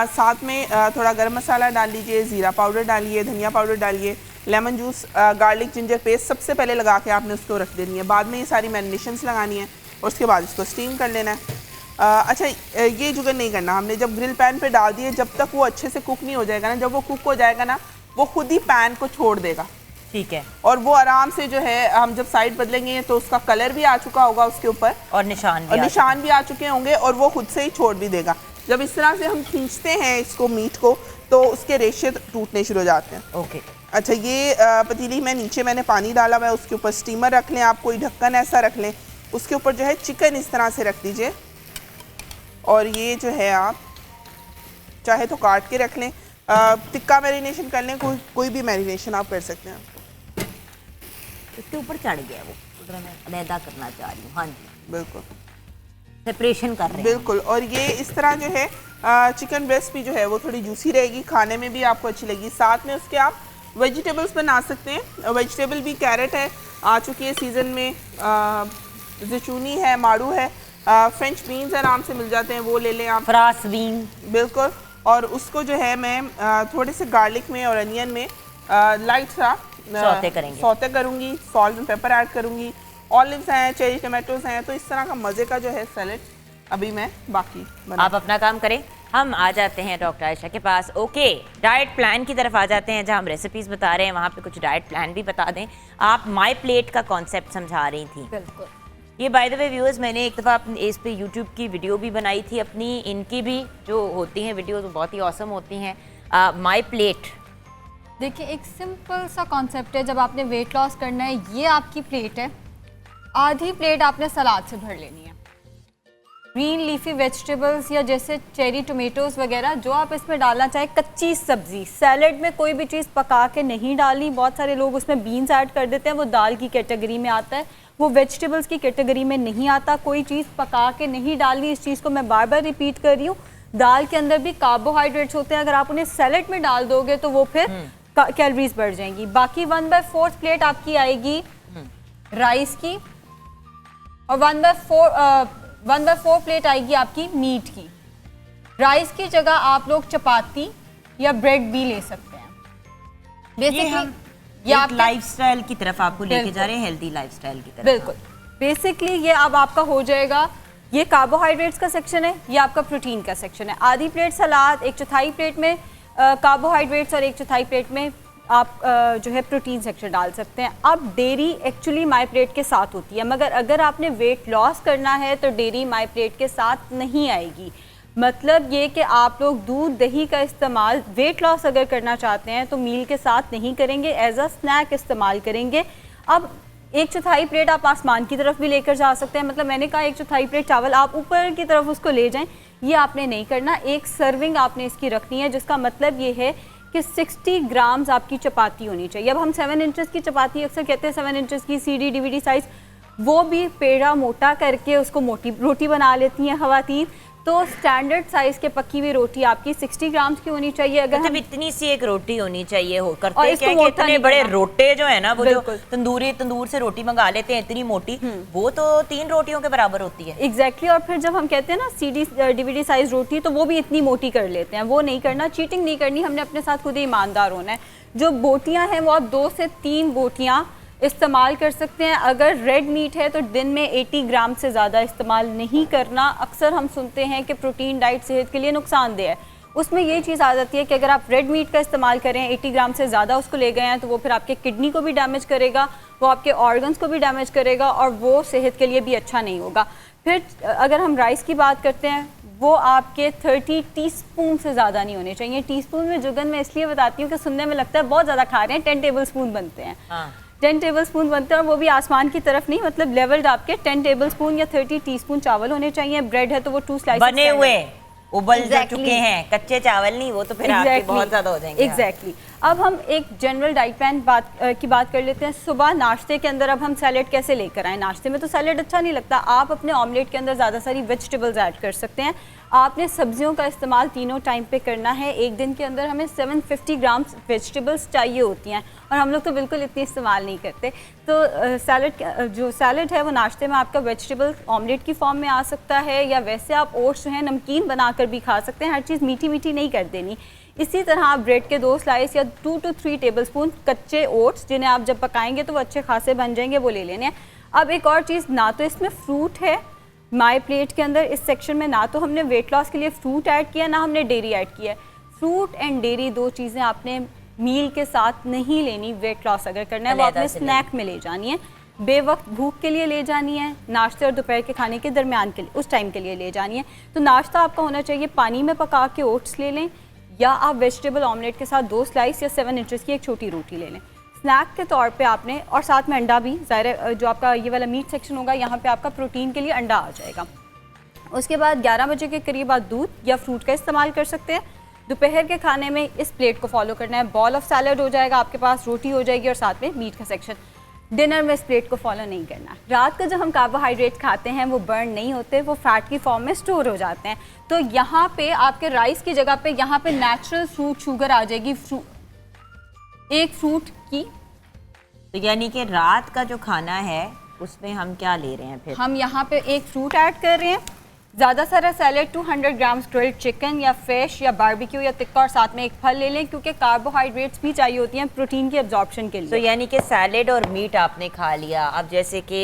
साथ में थोड़ा गरम मसाला डाल लीजिए, ज़ीरा पाउडर डालिए, धनिया पाउडर डालिए, lemon juice, garlic ginger paste सबसे पहले लगा के आपने उसको रख देनी है। बाद में ये सारी मैरिनेशंस लगानी है और उसके बाद इसको स्टीम कर लेना है। अच्छा, ये जुगाड़ नहीं करना हमने, जब ग्रिल पैन पे डाल दिए जब तक वो अच्छे से कुक नहीं हो जाएगा ना, जब वो कुक हो जाएगा ना वो खुद ही पैन को छोड़ देगा, ठीक है, और वो आराम से जो है हम जब साइड बदलेंगे तो उसका कलर भी आ चुका होगा उसके ऊपर और निशान भी आ चुके होंगे और वो खुद से ही छोड़ भी देगा। जब इस तरह से हम खींचते हैं इसको मीट को तो उसके रेशे टूटने शुरू हो जाते हैं। ओके। अच्छा, ये पतीली में नीचे मैंने पानी डाला हुआ है, उसके ऊपर स्टीमर रख लें, आप कोई ढक्कन ऐसा रख लें, उसके ऊपर जो है चिकन इस तरह से रख दीजिए और ये जो है आप चाहे तो काट के रख लें, टिक्का मैरिनेशन कर लें, कोई भी मैरिनेशन आप कर सकते हैं। उसके ऊपर चढ़ गया वो, उधर मैं अलहदा करना चाह रही हूँ। हाँ जी, बिल्कुल सेपरेशन कर रहे हैं। बिल्कुल। और ये इस तरह जो है चिकन ब्रेस्ट भी जो है वो थोड़ी जूसी रहेगी, खाने में भी आपको अच्छी लगेगी। साथ में उसके आप वेजिटेबल्स बना सकते हैं। वेजिटेबल भी कैरेट है, आ चुकी है सीज़न में, ज़िचूनी है, माड़ू है, फ्रेंच बीन्स आराम से मिल जाते हैं, वो ले लें आप। फ्रांस बीन, बिल्कुल। और उसको जो है मैं थोड़े से गार्लिक में और अनियन में लाइट सा सौते करूँगी, सॉल्ट एंड पेपर ऐड करूँगी। ऑलिव्स हैं, चेरी टमाटोज हैं, तो इस तरह का मज़े का जो है सैलेड अभी मैं बाकी आप अपना काम करें, हम आ जाते हैं डॉक्टर आयशा के पास। ओके, डाइट प्लान की तरफ आ जाते हैं, जहां हम रेसिपीज बता रहे हैं वहां पे कुछ डाइट प्लान भी बता दें। आप माई प्लेट का कॉन्सेप्ट समझा रही थी। बिल्कुल। ये बाय द वे व्यूअर्स, मैंने एक दफ़ा इस पे यूट्यूब की वीडियो भी बनाई थी अपनी, इनकी भी जो होती हैं वीडियो तो बहुत ही ऑसम होती हैं। माई प्लेट, देखिए एक सिंपल सा कॉन्सेप्ट है, जब आपने वेट लॉस करना है, ये आपकी प्लेट है, आधी प्लेट आपने सलाद से भर लेनी है। ग्रीन लीफी वेजिटेबल्स या जैसे चेरी टोमेटोज़ वगैरह जो आप इसमें डालना चाहें, कच्ची सब्जी, सैलड में कोई भी चीज़ पका के नहीं डालनी। बहुत सारे लोग उसमें बीन्स ऐड कर देते हैं, वो दाल की कैटेगरी में आता है, वो वेजिटेबल्स की कैटेगरी में नहीं आता। कोई चीज़ पका के नहीं डालनी, इस चीज़ को मैं बार बार रिपीट कर रही हूँ। दाल के अंदर भी कार्बोहाइड्रेट्स होते हैं, अगर आप उन्हें सैलड में डाल दोगे तो वो फिर कैलोरीज बढ़ जाएंगी। बाकी 1/4 प्लेट आपकी आएगी राइस की, और 1/4 प्लेट आएगी आपकी मीट की। राइस की जगह आप लोग चपाती या ब्रेड भी ले सकते हैं। ये आप लाइफस्टाइल की तरफ आपको लेके जा रहे हैं, हेल्दी लाइफस्टाइल की तरफ। बिल्कुल। बेसिकली ये अब आपका हो जाएगा, ये कार्बोहाइड्रेट्स का सेक्शन है, ये आपका प्रोटीन का सेक्शन है। आधी प्लेट सलाद, 1/4 प्लेट में कार्बोहाइड्रेट्स और 1/4 प्लेट में आप जो है प्रोटीन सेक्शन डाल सकते हैं। अब डेयरी एक्चुअली माई प्लेट के साथ होती है, मगर अगर आपने वेट लॉस करना है तो डेयरी माई प्लेट के साथ नहीं आएगी। मतलब ये कि आप लोग दूध दही का इस्तेमाल वेट लॉस अगर करना चाहते हैं तो मील के साथ नहीं करेंगे, एज अ स्नैक इस्तेमाल करेंगे। अब 1/4 प्लेट आप आसमान की तरफ भी लेकर जा सकते हैं, मतलब मैंने कहा 1/4 प्लेट चावल आप ऊपर की तरफ उसको ले जाएं, ये आपने नहीं करना। एक सर्विंग आपने इसकी रखनी है, जिसका मतलब ये है कि 60 ग्राम्स आपकी चपाती होनी चाहिए। अब हम 7 इंचेस की चपाती अक्सर कहते हैं, 7 इंचेस की CD DVD साइज़, वो भी पेड़ा मोटा करके उसको मोटी रोटी बना लेती हैं ख़वातीन। तो स्टैंडर्ड साइज़ के पकी हुई रोटी आपकी 60 ग्राम्स की होनी चाहिए। अगर मतलब इतनी सी एक रोटी होनी चाहिए हो करते और क्या इसको है कि मोटा इतने नहीं बड़े करना। रोटे जो है ना, वो जो बिल्कुल। तंदूर से रोटी मंगा लेते हैं इतनी मोटी, वो तो 3 रोटियों के बराबर होती है। एग्जैक्टली। और फिर जब हम कहते हैं ना CD DVD साइज रोटी, तो वो भी इतनी मोटी कर लेते हैं। वो नहीं करना, चीटिंग नहीं करनी, हमने अपने साथ खुद ही ईमानदार होना है। जो बोटियां हैं वो आप 2 से 3 बोटियां इस्तेमाल कर सकते हैं। अगर रेड मीट है तो दिन में 80 ग्राम से ज़्यादा इस्तेमाल नहीं करना। अक्सर हम सुनते हैं कि प्रोटीन डाइट सेहत के लिए नुकसानदेह है, उसमें ये चीज़ आ जाती है कि अगर आप रेड मीट का इस्तेमाल करें, 80 ग्राम से ज़्यादा उसको ले गए हैं, तो वो फिर आपके किडनी को भी डैमेज करेगा, वो आपके ऑर्गन्स को भी डैमेज करेगा, और वो सेहत के लिए भी अच्छा नहीं होगा। फिर अगर हम राइस की बात करते हैं, वो आपके 30 टीस्पून से ज़्यादा नहीं होने चाहिए। टीस्पून में जुगन मैं इसलिए बताती हूँ कि सुनने में लगता है बहुत ज़्यादा खा रहे हैं, 10 टेबल स्पून बनते हैं। 10 टेबल स्पून बनते हैं, और वो भी आसमान की तरफ नहीं, मतलब लेवल्ड आपके 10 टेबल स्पून या 30 टीस्पून चावल होने चाहिए। ब्रेड है तो वो 2 स्लाइस बने हुए उबल चुके हैं, कच्चे चावल नहीं, वो तो फिर आपके बहुत ज़्यादा हो जाएंगे। एग्जैक्टली। अब हम एक जनरल डाइट प्लान की बात कर लेते हैं। सुबह नाश्ते के अंदर अब हम सैलेड कैसे लेकर आएँ? नाश्ते में तो सैलेड अच्छा नहीं लगता, आप अपने ऑमलेट के अंदर ज़्यादा सारी वेजिटेबल्स ऐड कर सकते हैं। आपने सब्जियों का इस्तेमाल तीनों टाइम पे करना है। एक दिन के अंदर हमें 750 ग्राम्स वेजिटेबल्स चाहिए होती हैं, और हम लोग तो बिल्कुल इतनी इस्तेमाल नहीं करते। तो सैलड है वो नाश्ते में आपका वेजिटेबल ऑमलेट की फॉर्म में आ सकता है, या वैसे आप ओट्स जो है नमकीन बनाकर भी खा सकते हैं। हर चीज़ मीठी मीठी नहीं कर देनी। इसी तरह आप ब्रेड के 2 स्लाइस या 2 to 3 टेबलस्पून कच्चे ओट्स, जिन्हें आप जब पकाएंगे तो वो अच्छे खासे बन जाएंगे, वो ले लेने हैं। अब एक और चीज़, ना तो इसमें फ्रूट है माई प्लेट के अंदर, इस सेक्शन में ना तो हमने वेट लॉस के लिए फ्रूट ऐड किया, ना हमने डेयरी ऐड किया है। फ्रूट एंड डेयरी 2 चीज़ें आपने मील के साथ नहीं लेनी। वेट लॉस अगर करना है वो आपने स्नैक में ले जानी है, बेवक्त भूख के लिए ले जानी है, नाश्ते और दोपहर के खाने के दरमियान के लिए, उस टाइम के लिए ले जानी है। तो नाश्ता आपका होना चाहिए पानी में पका के ओट्स ले लें, या आप वेजिटेबल ऑमलेट के साथ 2 स्लाइस या 7 इंचेस की एक छोटी रोटी ले लें। स्नैक के तौर पे आपने, और साथ में अंडा भी, ज़ाहिर जो आपका ये वाला मीट सेक्शन होगा यहाँ पे आपका प्रोटीन के लिए अंडा आ जाएगा। उसके बाद 11 बजे के करीब आप दूध या फ्रूट का इस्तेमाल कर सकते हैं। दोपहर के खाने में इस प्लेट को फॉलो करना है। बॉल ऑफ सैलड हो जाएगा आपके पास, रोटी हो जाएगी और साथ में मीट का सेक्शन। डिनर में इस प्लेट को फॉलो नहीं करना। रात को जब हम कार्बोहाइड्रेट खाते हैं वो बर्न नहीं होते, वो फैट की फॉर्म में स्टोर हो जाते हैं। तो यहाँ पे आपके राइस की जगह पे यहाँ पे नेचुरल फ्रूट शुगर आ जाएगी, एक फ्रूट की। तो यानी कि रात का जो खाना है उसमें हम क्या ले रहे हैं फिर? हम यहाँ पे एक फ्रूट ऐड कर रहे हैं, ज़्यादा सारा सैलेड, 200 ग्राम्स ग्रिल्ड चिकन या फिश या बारबेक्यू या टिक्का, और साथ में एक फल ले लें, क्योंकि कार्बोहाइड्रेट्स भी चाहिए होती हैं प्रोटीन की एब्जॉर्प्शन के लिए। तो यानी कि सैलेड और मीट आपने खा लिया। अब जैसे कि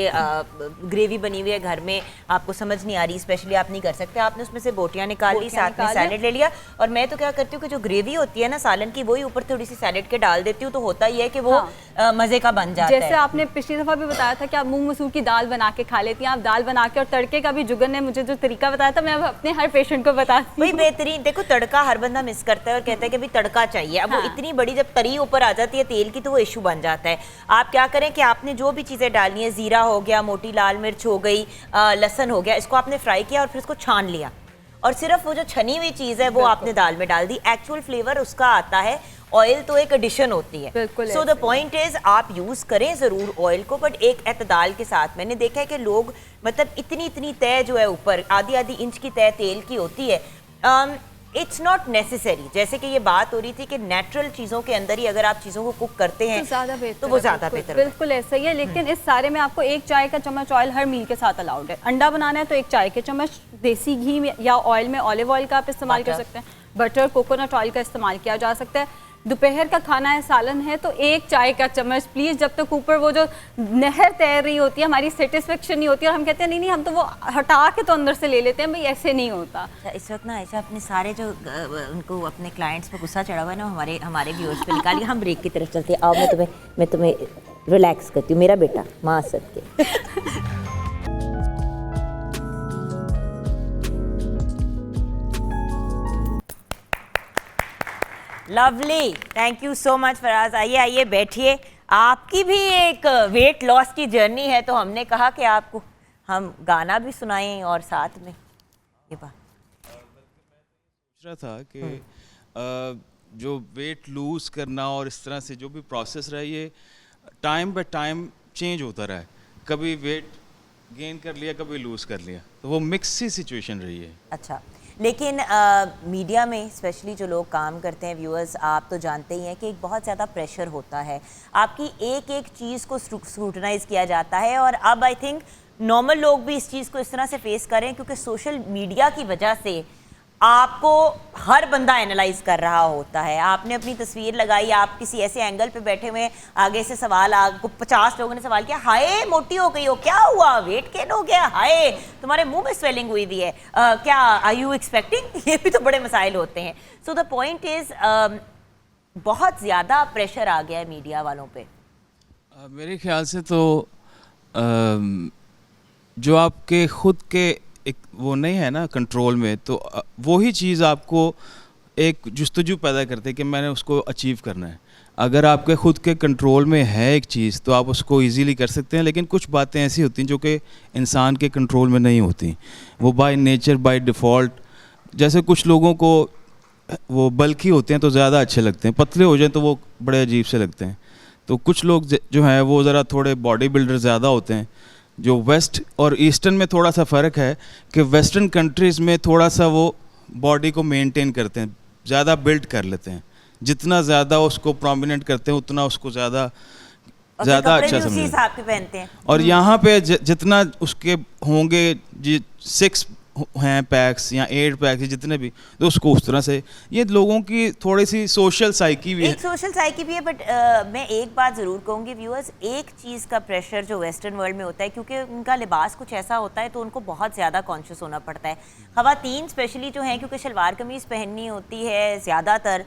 ग्रेवी बनी हुई है घर में, आपको समझ नहीं आ रही, स्पेशली आप नहीं कर सकते, आपने उसमें से बोटियां निकाल ली, साथ में सैलेड ले लिया। और मैं तो क्या करती हूँ कि जो ग्रेवी होती है ना सालन की, वही ऊपर थोड़ी सी सैलेड के डाल देती हूँ, तो होता ही है कि वो मज़े का बन जाता है। जैसे आपने पिछली दफ़ा भी बताया था कि आप मूंग मसूर की दाल बना के खा लेती हैं, आप दाल बना के, और तड़के का भी जुगन ने मुझे जो तरीका बताया था, मैं अपने हर पेशेंट को बताती हूँ। वही बेहतरीन। देखो तड़का हर बंदा मिस करता है और कहता है कि भाई तड़का चाहिए। अब वो इतनी बड़ी जब तरी ऊपर आ जाती है तेल की, तो वो इशू बन जाता है। आप क्या करें कि आपने जो भी चीज़ें डालनी है, ज़ीरा हो गया, मोटी लाल मिर्च हो गई, लहसुन हो गया, इसको आपने फ्राई किया और फिर इसको छान लिया, और सिर्फ वो जो छनी हुई चीज़ है वो आपने दाल में डाल दी। एक्चुअल फ्लेवर उसका आता है, ऑयल तो एक एडिशन होती है। सो द पॉइंट इज आप यूज़ करें ज़रूर ऑयल को, बट एक एतदाल के साथ। मैंने देखा है कि लोग मतलब इतनी इतनी तय जो है ऊपर आधी आधी इंच की तय तेल की होती है, इट्स नॉट नेसेसरी। जैसे कि ये बात हो रही थी कि नेचुरल चीज़ों के अंदर ही अगर आप चीज़ों को कुक करते हैं तो वो ज़्यादा बेहतर है। बिल्कुल ऐसा ही है, लेकिन इस सारे में आपको 1 चाय का चम्मच ऑयल हर मील के साथ अलाउड है। अंडा बनाना है तो 1 चाय के चम्मच देसी घी में या ऑयल में, ऑलिव ऑयल का आप इस्तेमाल कर सकते हैं, बटर, कोकोनट ऑयल का इस्तेमाल किया जा सकता है। दोपहर का खाना है, सालन है, तो 1 चाय का चम्मच प्लीज़। जब तक ऊपर वो जो नहर तैर रही होती है, हमारी सेटिस्फेक्शन नहीं होती, और हम कहते हैं नहीं हम तो वो हटा के तो अंदर से ले लेते हैं, भाई ऐसे नहीं होता। इस वक्त ना ऐसा अपने सारे जो उनको अपने क्लाइंट्स पे गुस्सा चढ़ा हुआ है ना, हमारे व्यूअर्स पे निकालिए। हम ब्रेक की तरफ चलते हैं। आओ मैं तुम्हें रिलैक्स करती हूँ, मेरा बेटा माँ सब के। Lovely, thank you so much Faraz. आइए बैठिए। आपकी भी एक वेट लॉस की जर्नी है, तो हमने कहा कि आपको हम गाना भी सुनाएं और साथ में ये बात सोच रहा था कि जो वेट लूज करना और इस तरह से जो भी प्रोसेस रहा है, ये टाइम बाय टाइम चेंज होता रहा है। कभी वेट गेन कर लिया, कभी लूज कर लिया, तो वो मिक्स सी सिचुएशन रही है। अच्छा, लेकिन मीडिया में स्पेशली जो लोग काम करते हैं, व्यूअर्स, आप तो जानते ही हैं कि एक बहुत ज़्यादा प्रेशर होता है। आपकी एक एक चीज़ को स्क्रूटनाइज किया जाता है, और अब आई थिंक नॉर्मल लोग भी इस चीज़ को इस तरह से फेस करें, क्योंकि सोशल मीडिया की वजह से आपको हर बंदा एनालाइज कर रहा होता है। आपने अपनी तस्वीर लगाई, आप किसी ऐसे एंगल पे बैठे हुए, आगे से सवाल, आपको 50 लोगों ने सवाल किया, हाय मोटी हो गई हो, क्या हुआ, वेट गेन हो गया, हाय तुम्हारे मुंह में स्वेलिंग हुई हुई है, क्या आर यू एक्सपेक्टिंग? ये भी तो बड़े मसाइल होते हैं। सो द पॉइंट इज बहुत ज़्यादा प्रेशर आ गया है मीडिया वालों पे। मेरे ख्याल से तो जो आपके खुद के एक वो नहीं है ना कंट्रोल में, तो वो ही चीज़ आपको एक जुस्तजू पैदा करते हैं कि मैंने उसको अचीव करना है। अगर आपके खुद के कंट्रोल में है एक चीज़, तो आप उसको इजीली कर सकते हैं, लेकिन कुछ बातें ऐसी होती हैं जो कि इंसान के कंट्रोल में नहीं होती, वो बाय नेचर बाय डिफ़ॉल्ट। जैसे कुछ लोगों को वो बल्कि होते हैं तो ज़्यादा अच्छे लगते हैं, पतले हो जाएं तो वो बड़े अजीब से लगते हैं। तो कुछ लोग जो हैं वो ज़रा थोड़े बॉडी बिल्डर ज़्यादा होते हैं। जो वेस्ट और ईस्टर्न में थोड़ा सा फ़र्क है कि वेस्टर्न कंट्रीज़ में थोड़ा सा वो बॉडी को मेंटेन करते हैं, ज़्यादा बिल्ड कर लेते हैं, जितना ज़्यादा उसको प्रोमिनेंट करते हैं उतना उसको ज़्यादा अच्छा समझते हैं। और यहाँ पे जितना उसके होंगे जी 6 हैं पैक्स या 8 पैक्स जितने भी, तो उसको उस तरह से, ये लोगों की थोड़ी सी सोशल साइकी भी है। एक सोशल साइकी भी है, बट मैं एक बात ज़रूर कहूँगी व्यूअर्स, एक चीज़ का प्रेशर जो वेस्टर्न वर्ल्ड में होता है, क्योंकि उनका लिबास कुछ ऐसा होता है तो उनको बहुत ज़्यादा कॉन्शियस होना पड़ता है। ख़वातीन स्पेशली जो हैं, क्योंकि शलवार कमीज़ पहननी होती है ज़्यादातर,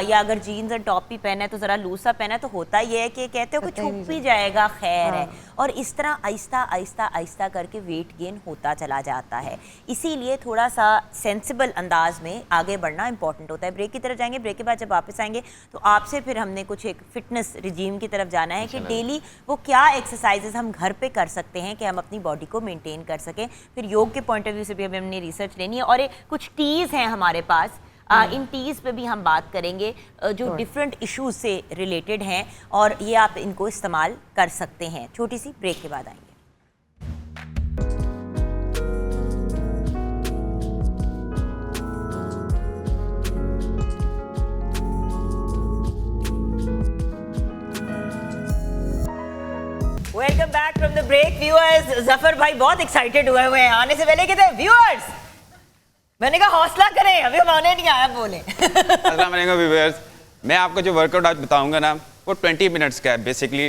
या अगर जीन्स और टॉप भी पहना है तो ज़रा लूज सा पहना है, तो होता ये है कि कहते हो कि छुप भी जाएगा, खैर है। और इस तरह आहिस्ता आहिस्ता आहिस्ता करके वेट गेन होता चला जाता है। इसीलिए थोड़ा सा सेंसिबल अंदाज में आगे बढ़ना इंपॉर्टेंट होता है। ब्रेक की तरफ जाएंगे, ब्रेक के बाद जब वापस आएंगे तो आपसे फिर हमने कुछ एक फिटनेस रिजीम की तरफ जाना है कि डेली वो क्या एक्सरसाइजेज हम घर पे कर सकते हैं कि हम अपनी बॉडी को मेंटेन कर सकें। फिर योग के पॉइंट ऑफ व्यू से भी हमने रिसर्च लेनी है, और कुछ टीज़ हैं हमारे पास इन टीज़ पे भी हम बात करेंगे जो डिफरेंट इश्यूज से रिलेटेड हैं और ये आप इनको इस्तेमाल कर सकते हैं। छोटी सी ब्रेक के बाद आएंगे। Welcome back from the break. Viewers, Zafar भाई बहुत एक्साइटेड हुए हैं। आने से पहले कहते हैं व्यूअर्स, मैंने कहा हौसला करें, अभी हम आने नहीं आया बोले। अस्सलाम वालेकुम व्यूअर्स, मैं आपको जो वर्कआउट आज बताऊंगा ना वो 20 मिनट्स का है। बेसिकली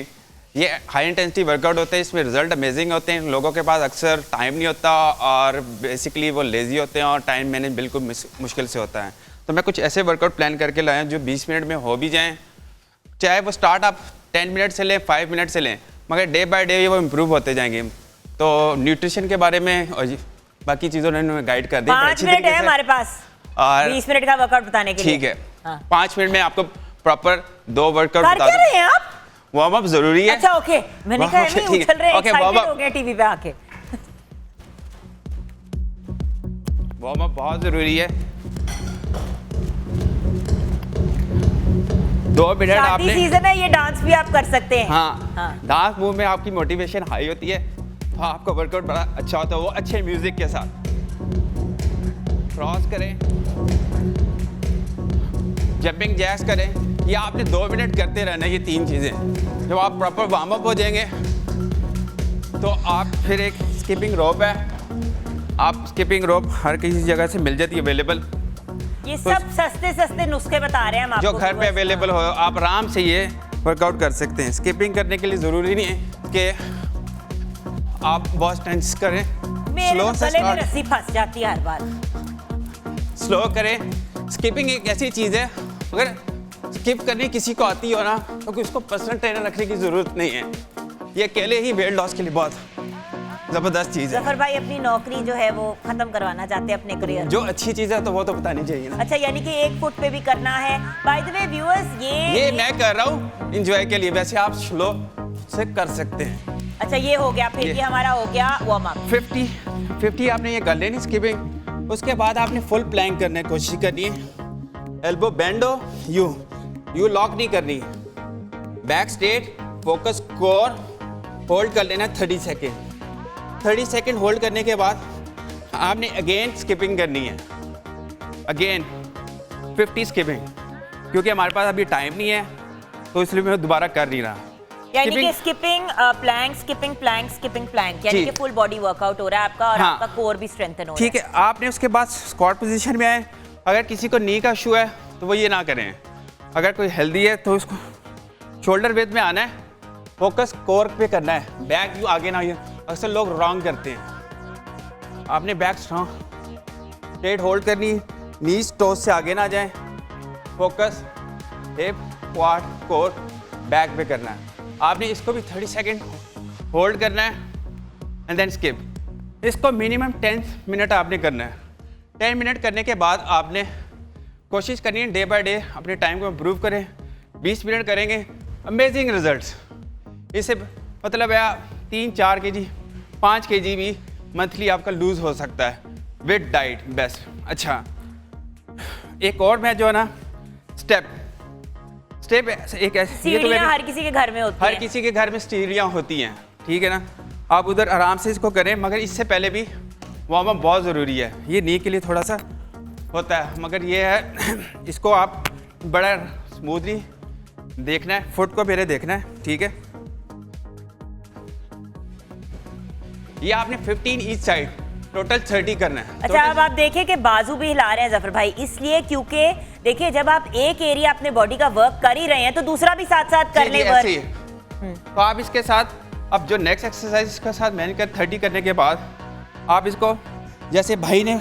ये हाई इंटेंसिटी वर्कआउट होते हैं, इसमें रिजल्ट अमेजिंग होते हैं। लोगों के पास अक्सर टाइम नहीं होता और बेसिकली वो लेज़ी होते हैं और टाइम मैनेज बिल्कुल मुश्किल से होता है। तो मैं कुछ ऐसे वर्कआउट प्लान करके लाया जो 20 मिनट में हो भी जाएँ, चाहे वो स्टार्ट आप 10 मिनट से लें, 5 मिनट से लें, मगर डे बाय डे वो इम्प्रूव होते जाएंगे। तो न्यूट्रिशन के बारे में और बाकी चीज़ों ने गाइड कर दी। 5 मिनट है हमारे पास और 20 मिनट का वर्कआउट बताने के लिए। ठीक है, 5 मिनट में आपको प्रॉपर 2 वर्कआउट बता रहे हैं आप। वार्म अप जरूरी है। अच्छा ओके, मैंने कहा नहीं उछल रहे हैं, एक्साइटेड हो गए टीवी पे आके। वार्म अप बहुत जरूरी है। 2 मिनट आपने सीजन है, ये डांस भी आप कर सकते हैं। हाँ। डांस मूव में आपकी मोटिवेशन हाई होती है तो आपका वर्कआउट बड़ा अच्छा होता है, वो अच्छे म्यूजिक के साथ। क्रॉस करें, जंपिंग जैक्स करें, ये आपने 2 मिनट करते रहना। ये 3 चीज़ें जब आप प्रॉपर वार्म अप हो जाएंगे तो आप फिर एक स्किपिंग रोप है, आप स्किपिंग रोप हर किसी जगह से मिल जाती है अवेलेबल। ये सब सस्ते नुस्खे बता रहे हैं हम आपको, जो घर पे अवेलेबल हो, आप आराम से ये वर्कआउट कर सकते हैं। स्किपिंग करने के लिए ज़रूरी नहीं है कि आप बहुत स्टेंस करें। स्लो से गले में रस्सी फंस जाती है हर बार। स्लो करें। स्किपिंग एक ऐसी चीज़ है, अगर स्किप करनी किसी को आती हो ना तो उसको पर्सनल ट्रेनर रखने की ज़रूरत नहीं है। ये अकेले ही वेट लॉस के लिए बहुत ज़बरदस्त चीज़ है। जफर भाई अपनी नौकरी जो है वो खत्म करवाना चाहते हैं अपने करियर। जो अच्छी चीज़ है तो वो तो बतानी चाहिए ना। अच्छा, यानी कि 1 फुट पे भी करना है। बाय द वे व्यूअर्स, ये मैं कर रहा हूँ इंजॉय के लिए, वैसे आप स्लो से कर सकते हैं। अच्छा, ये हो गया, फिर ये हमारा हो गया वार्म अप। 50 आपने ये कर लेनी स्किपिंग। उसके बाद आपने फुल प्लैंक करने की कोशिश करनी है। एल्बो बेंड हो, यू लॉक नहीं करनी। Back straight, focus core, hold कर लेना 30 सेकेंड। 30 सेकेंड होल्ड करने के बाद आपने अगेन स्किपिंग करनी है। अगेन 50 स्किपिंग, क्योंकि हमारे पास अभी टाइम नहीं है तो इसलिए मैं दोबारा कर नहीं रहा। यानी कि skipping plank, skipping plank, skipping plank, यानी कि फुल बॉडी वर्कआउट हो रहा है आपका और हाँ। आपका कोर भी स्ट्रेंथन हो रहा है। ठीक है, आपने उसके बाद स्क्वाट पोजीशन में आए। अगर किसी को नी का इशू है तो वो ये ना करें। अगर कोई हेल्दी है तो उसको शोल्डर वेट में आना है, फोकस कोर पे करना है। बैक यू आगे ना, ये अक्सर लोग रॉन्ग करते हैं। आपने बैक स्ट्रॉन्ग स्ट्रेट होल्ड करनी, नीज टोस से आगे ना जाएं। Focus hip, quad, core, back पे करना है। आपने इसको भी 30 सेकेंड होल्ड करना है एंड देन स्किप। इसको मिनिमम 10 मिनट आपने करना है। 10 मिनट करने के बाद आपने कोशिश करनी है डे बाय डे अपने टाइम को इम्प्रूव करें। 20 मिनट करेंगे, अमेजिंग रिजल्ट्स। इससे मतलब है 3-4 kg 5 kg भी मंथली आपका लूज हो सकता है विद डाइट बेस्ट। अच्छा, एक और मैं जो है ना स्टेप एक ऐसी, सीढ़ियां हर किसी के घर में होती हैं। हर किसी के घर में सीढ़ियाँ होती हैं, ठीक है ना। आप उधर आराम से इसको करें, मगर इससे पहले भी वार्म अप बहुत ज़रूरी है। ये नी के लिए थोड़ा सा होता है, मगर ये है इसको आप बड़ा स्मूथली देखना है, फुट को मेरे देखना है, ठीक है। ये आपने 15 ईच साइड, टोटल 30 करना है। अच्छा, अब आप देखें कि बाजू भी हिला रहे हैं जफर भाई, इसलिए क्योंकि देखिए जब आप एक एरिया अपने बॉडी का वर्क कर ही रहे हैं तो दूसरा भी साथ साथ कर ले वर्क। तो आप इसके साथ अब जो नेक्स्ट एक्सरसाइज के साथ मैंने कर 30 करने के बाद आप इसको जैसे भाई ने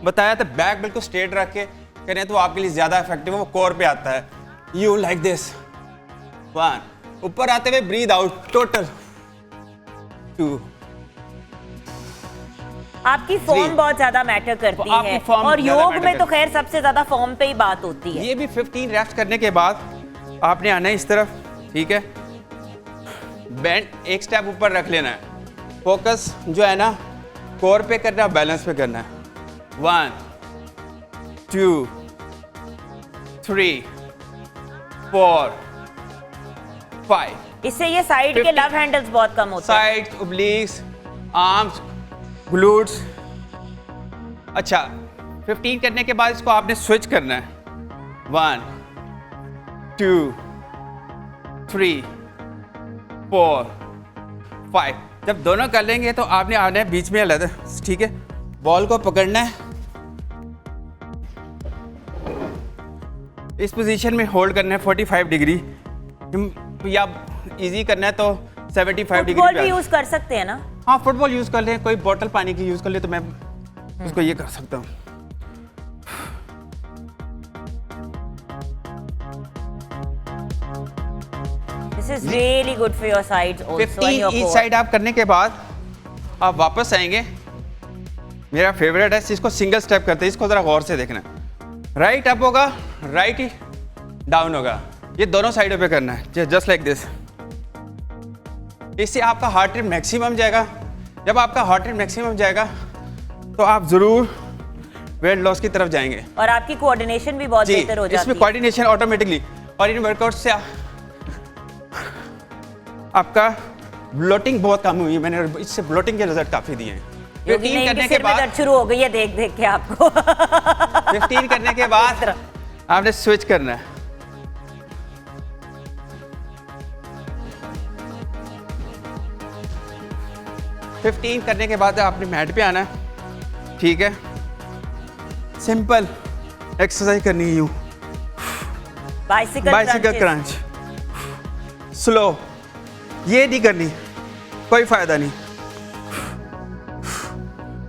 बताया था बैक बिल्कुल स्ट्रेट रख के करें तो आपके लिए ज़्यादा इफेक्टिव है। वो कोर पे आता है। यू लाइक दिस 1, ऊपर आते हुए ब्रीद आउट, टोटल 2। आपकी फॉर्म बहुत ज्यादा मैटर करती आपकी है फॉर्म और ज्यादा योग मैटर में तो करती खैर सबसे ज्यादा फॉर्म पे ही बात होती है। ये भी 15 रेस्ट करने के बाद आपने आना है इस तरफ, ठीक है। बैंड एक स्टेप ऊपर रख लेना है। फोकस जो है ना कोर पे करना है, बैलेंस पे करना है। 1 2 3 4 5 इससे ये साइड के 50 लव हैंडल्स बहुत कम होते हैं। Side, obliques, arms, glutes. अच्छा, 15 करने के बाद इसको आपने स्विच करना है। 1 2 3 4 5। जब दोनों कर लेंगे तो आपने आना है बीच में अलग, ठीक है। बॉल को पकड़ना है, इस पोजीशन में होल्ड करना है 45 डिग्री, या इजी करना है तो 75 डिग्री फुटबॉल पे भी आना। यूज कर सकते हैं ना? हाँ, फुटबॉल यूज कर ले, कोई बोतल पानी की यूज कर ले तो मैं उसको ये कर सकता हूँ। This is really good for your sides also and 15 your each core. Side आप करने के बाद आप वापस आएंगे। मेरा फेवरेट है, इसको सिंगल स्टेप करते हैं, इसको जरा गौर से देखना। राइट अप होगा, राइट ही डाउन होगा, ये दोनों साइडों पे करना है, जस्ट लाइक दिस। इससे आपका हार्ट रेट मैक्सिमम जाएगा। जब आपका हार्ट रेट मैक्सिमम जाएगा तो आप जरूर वेट लॉस की तरफ जाएंगे। और आपकी कोऑर्डिनेशन भी बहुत जी, बेहतर हो जाती इसमें है। कोऑर्डिनेशन ऑटोमेटिकली, और इन वर्कआउट से आपका ब्लोटिंग बहुत कम हुई है। मैंने इससे ब्लोटिंग के रिजल्ट काफी दिए हैं। 15 करने के बाद दर्द शुरू हो गई है देख देख के आपको। 15 करने के बाद आपने स्विच करना है। फिफ्टीन करने के बाद आपने मैट पे आना है, ठीक है। सिंपल एक्सरसाइज करनी है, यूं बाइसिकल क्रंच, स्लो, ये नहीं करनी, कोई फायदा नहीं।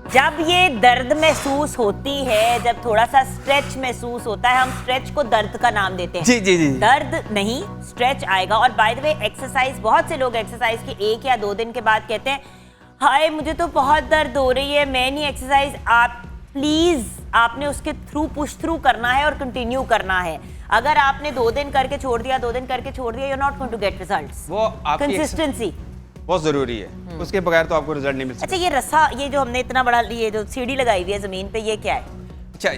जब ये दर्द महसूस होती है, जब थोड़ा सा स्ट्रेच महसूस होता है, हम स्ट्रेच को दर्द का नाम देते हैं। जी जी जी। दर्द नहीं, स्ट्रेच आएगा। और बाय द वे एक्सरसाइज, बहुत से लोग एक्सरसाइज के 1 या 2 दिन के बाद कहते हैं हाय मुझे तो बहुत दर्द हो रही है, मैं नहीं एक्सरसाइज। आप प्लीज, आपने उसके थ्रू पुश थ्रू करना है और कंटिन्यू करना है। अगर आपने 2 दिन करके छोड़ दिया, 2 दिन करके छोड़ दिया, you are not going to get results. वो आपकी कंसिस्टेंसी बहुत जरूरी है, उसके बगैर तो आपको रिजल्ट नहीं मिल सकता। अच्छा, ये रस्सा, ये जो हमने इतना बड़ा, ये जो सीढ़ी लगाई हुई है जमीन पे, ये क्या है? अच्छा,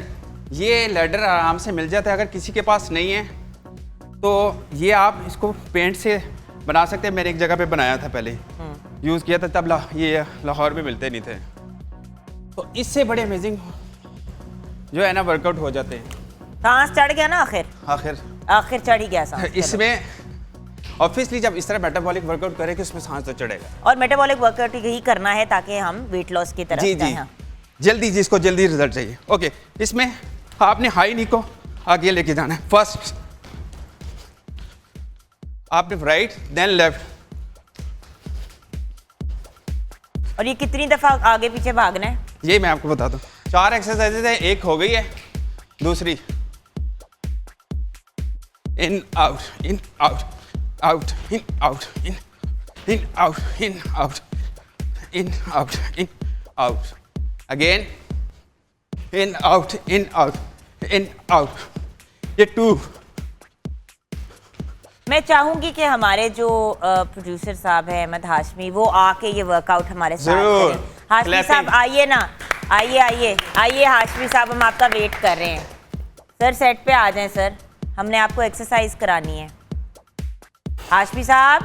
ये लैडर आराम से मिल जाता है। अगर किसी के पास नहीं है तो ये आप इसको पेंट से बना सकते हैं। मैंने एक जगह पे बनाया था, पहले यूज़ किया था, तब ये लाहौर में मिलते नहीं थे। तो इससे बड़े अमेजिंग जो है ना वर्कआउट हो जाते हैं। सांस चढ़ गया ना आखिर? आखिर चढ़ ही गया सांस। इसमें ऑब्वियसली जब इस तरह मेटाबॉलिक वर्कआउट करें उसमें सांस तो चढ़ेगा। और मेटाबॉलिक वर्कआउट यही करना है ताकि हम वेट लॉस की तरफ जी जाएं। जी, हाँ। जल्दी, जिसको जल्दी रिजल्ट चाहिए। ओके, इसमें आपने हाई नी को आगे लेके जाना है। फर्स्ट आपने राइट देन लेफ्ट। और ये कितनी दफा आगे पीछे भागना है? ये मैं आपको बता दूं, 4 एक्सरसाइजेज है, एक हो गई है, दूसरी in out, in out, out, in out, in out, in out, in out, in out, again in out, in out, in out. ये 2। मैं चाहूंगी कि हमारे जो प्रोड्यूसर साहब हैं अहमद हाशमी, वो आके ये वर्कआउट हमारे साथ जरूर। करें। हाशमी Clapping। साहब आइए ना, आइए आइए आइए हाशमी साहब, हम आपका वेट कर रहे हैं। सर सेट पे आ जाएं सर, हमने आपको एक्सरसाइज करानी है। हाशमी साहब,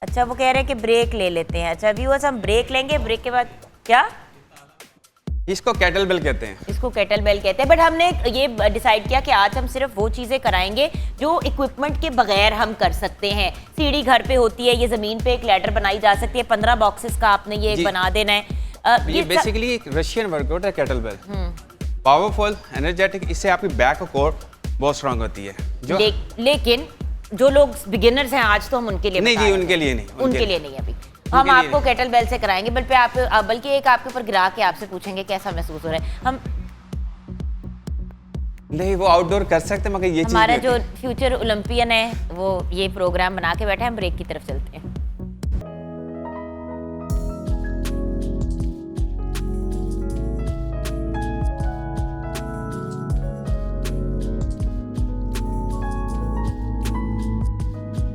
अच्छा वो कह रहे हैं कि ब्रेक ले लेते हैं। अच्छा व्यूअर्स, हम ब्रेक लेंगे, ब्रेक के बाद क्या? इसको कैटल बेल कहते हैं। इसको केटल बेल कहते हैं। बट हमने ये डिसाइड किया कि आज हम सिर्फ वो चीज़ें कराएंगे जो इक्विपमेंट के बगैर हम कर सकते हैं। सीढ़ी घर पे होती है, ये ज़मीन पे एक लैडर बनाई जा सकती है। 15 बॉक्सेस का आपने ये जी। बना देना है। ये बेसिकली एक रशियन वर्कआउट है, कैटल बेल। पावरफुल, एनर्जेटिक, इससे आपकी बैक और कोर बहुत स्ट्रांग होती है। जो लेकिन जो लोग बिगिनर्स हैं आज, तो हम उनके लिए नहीं बता जी, रहे हैं। उनके लिए नहीं, उनके लिए नहीं अभी हम आपको केटल बेल से कराएंगे। बल्कि एक आपके ऊपर गिरा के आपसे पूछेंगे कैसा महसूस हो रहा है। हम नहीं, वो आउटडोर कर सकते हैं, मगर ये चीज़ हमारा नहीं जो होती। फ्यूचर ओलंपियन है वो ये प्रोग्राम बना के बैठा है। हम ब्रेक की तरफ चलते हैं।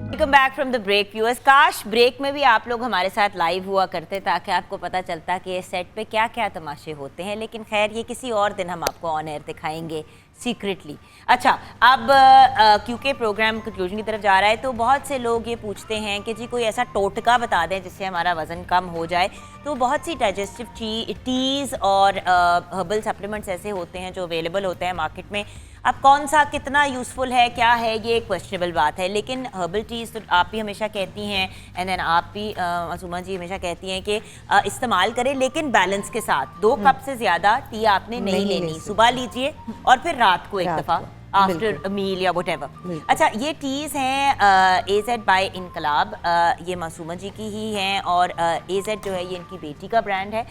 Welcome back from the break viewers. काश ब्रेक में भी आप लोग हमारे साथ लाइव हुआ करते ताकि आपको पता चलता कि ये सेट पे क्या क्या तमाशे होते हैं। लेकिन खैर, ये किसी और दिन हम आपको ऑन एयर दिखाएंगे। सीक्रेटली। अच्छा, अब क्योंकि प्रोग्राम कंक्लूजन की तरफ जा रहा है तो बहुत से लोग ये पूछते हैं कि जी कोई ऐसा टोटका बता दें जिससे हमारा वज़न कम हो जाए। तो बहुत सी डाइजेस्टिव टीज़ और हर्बल सप्लीमेंट्स ऐसे होते हैं जो अवेलेबल होते हैं मार्केट में। अब कौन सा कितना यूज़फुल है, क्या है, ये एक क्वेश्चनेबल बात है। लेकिन हर्बल टीज़ तो आप भी हमेशा कहती हैं, एंड देन आप भी मासूमा जी हमेशा कहती हैं कि इस्तेमाल करें लेकिन बैलेंस के साथ। 2 कप से ज़्यादा टी आपने नहीं लेनी, सुबह लीजिए और फिर रात को एक दफ़ा आफ्टर मील या वट एवर। अच्छा, ये टीज़ हैं AZ बाय इनकलाब, ये मासूमा जी की ही हैं और AZ जो है ये इनकी बेटी का ब्रांड है।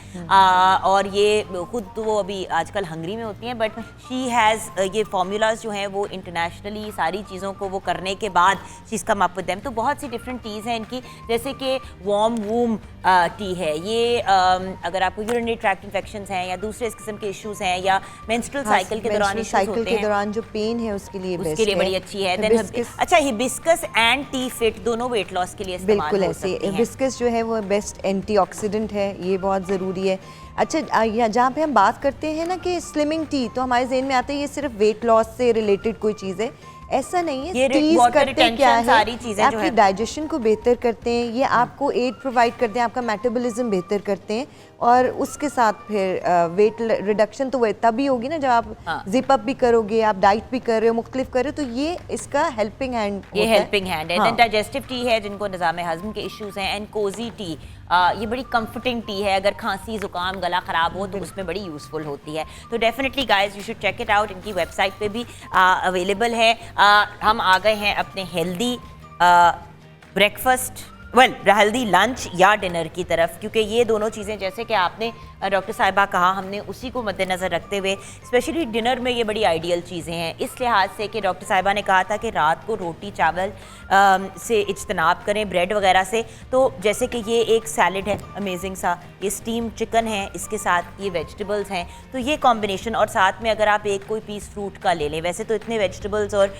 और ये खुद तो वो अभी आजकल हंगरी में होती हैं, बट शी हैज़ ये फार्मूलाज जो हैं वो इंटरनेशनली सारी चीज़ों को वो करने के बाद she is come up with them. तो बहुत सी डिफरेंट टीज़ हैं इनकी, जैसे कि वार्म वूम टी है ये, अगर आपको यूरिनरी ट्रैक्ट इन्फेक्शंस हैं या दूसरे इस किस्म के इश्यूज़ हैं या मेंस्ट्रुअल साइकिल के दौरान इश्यूज़ होते हैं, दौरान जो पेन है उसके लिए बड़ी अच्छी है। अच्छा, हिबिस्कस एंड टी फिट दोनों वेट लॉस के लिए इस्तेमाल बिल्कुल हो ऐसे। सकती हैं। हिबिस्कस जो है वो बेस्ट एंटीऑक्सीडेंट है, ये बहुत ज़रूरी है। अच्छा, जहाँ पे हम बात करते हैं ना कि स्लिमिंग टी, तो हमारे जहन में आता है ये सिर्फ वेट लॉस से रिलेटेड कोई चीज़ है, ऐसा नहीं है। ये टीज water करते retention क्या है, सारी चीज़ें जो आपकी है डाइजेशन को बेहतर करते हैं, ये आपको एड प्रोवाइड करते हैं, आपका मेटाबॉलिज्म बेहतर करते हैं और उसके साथ फिर वेट रिडक्शन तो वह तभी होगी ना जब आप जिप अप भी करोगे, आप डाइट भी कर रहे हो, मुख्तलिफ कर रहे हो, तो ये इसका हेल्पिंग हैंड, ये हेल्पिंग हैंड है। देन डाइजेस्टिव टी है जिनको निज़ाम हज़म के इश्यूज हैं, एंड कोजी टी, ये बड़ी कंफर्टिंग टी है, अगर खांसी ज़ुकाम गला ख़राब हो तो उसमें बड़ी यूज़फुल होती है। तो definitely guys you should check it out, इनकी वेबसाइट पे भी अवेलेबल है। हम आ गए हैं अपने हेल्दी ब्रेकफास्ट, हेल्दी लंच या डिनर की तरफ, क्योंकि ये दोनों चीज़ें जैसे कि आपने डॉक्टर साहिबा कहा, हमने उसी को मद्देनज़र रखते हुए स्पेशली डिनर में ये बड़ी आइडियल चीज़ें हैं, इस लिहाज से कि डॉक्टर साहिबा ने कहा था कि रात को रोटी चावल से इज्तनाब करें, ब्रेड वगैरह से। तो जैसे कि ये एक सैलड है अमेजिंग सा, ये स्टीम चिकन है, इसके साथ ये वेजिटेबल्स हैं, तो ये कॉम्बिनेशन, और साथ में अगर आप एक कोई पीस फ्रूट का ले लें, वैसे तो इतने वेजिटेबल्स और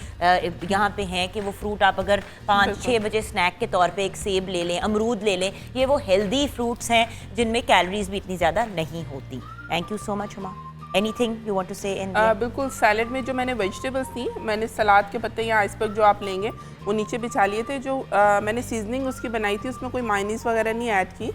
यहाँ पे हैं कि वो फ्रूट आप अगर 5-6 बजे स्नैक के तौर पे एक सेब ले लें, अमरूद ले लें, ये वो हेल्दी फ्रूट्स हैं जिनमें कैलोरीज भी इतनी ज़्यादा नहीं होती। Thank you so much Huma. Anything you want to say in? बिल्कुल, सैलेड में जो मैंने वेजिटेबल्स थी, मैंने सलाद के पत्ते या आइसबर्ग जो आप लेंगे वो नीचे बिछा लिए थे। जो मैंने सीजनिंग उसकी बनाई थी उसमें कोई मायनीस वगैरह नहीं ऐड की,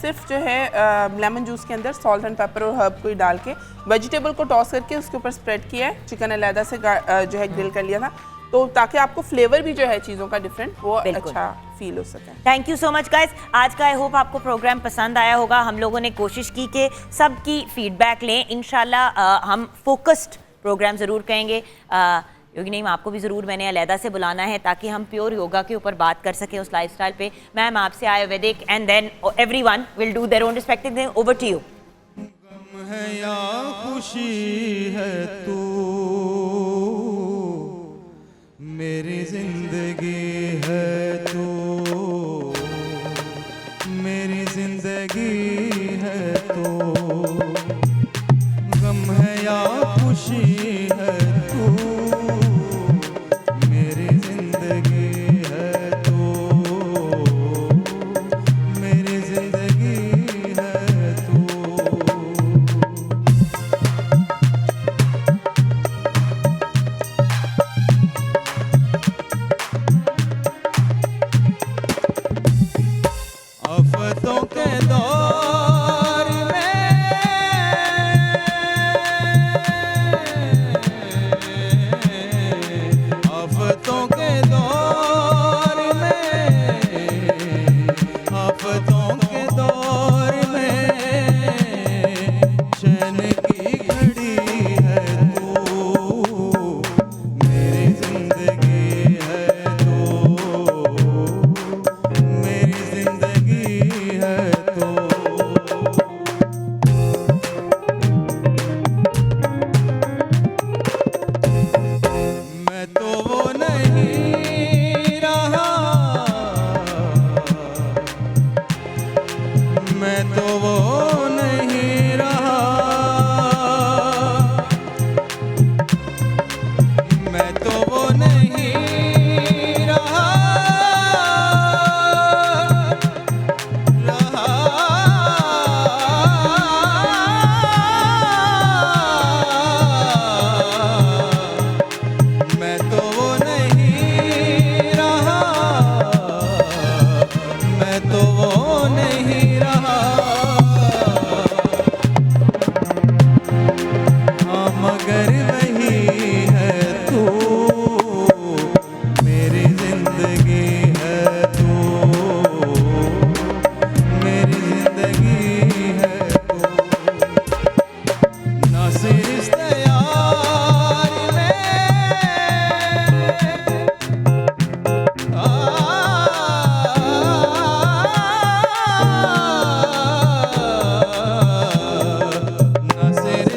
सिर्फ जो है लेमन जूस के अंदर सॉल्ट एंड पेपर और हर्ब को ही डाल के वेजिटेबल को टॉस करके उसके ऊपर स्प्रेड किया है, चिकन अलहदा से जो है ग्रिल कर लिया था, तो ताकि आपको फ्लेवर भी जो है चीज़ों का डिफरेंट वो अच्छा फील हो सके। Thank you so much guys. आज का आई होप आपको प्रोग्राम पसंद आया होगा। हम लोगों ने कोशिश की कि सबकी फीडबैक लें, इंशाल्लाह हम फोकस्ड प्रोग्राम ज़रूर करेंगे। योगी नहीं, आपको भी ज़रूर मैंने अलहदा से बुलाना है ताकि हम प्योर योगा के ऊपर बात कर सकें उस लाइफस्टाइल पे। मैम आपसे Ayurvedic and then everyone will do their own respective thing. Over to you. गम है या खुशी है तू मेरी जिंदगी है तू, मेरी जिंदगी है तू, गम है या खुशी है तू मेरी जिंदगी है तू, मेरी जिंदगी है तू। आफतों के दौर में, आफतों के दौर में, आफतों के दौर में चैन की घड़ी है तू, मेरी जिंदगी है तू, मेरी जिंदगी है तो। मैं तो वो नहीं रहा, मैं तो वो नहीं रहा, मैं तो वो नहीं रहा, रहा तो वो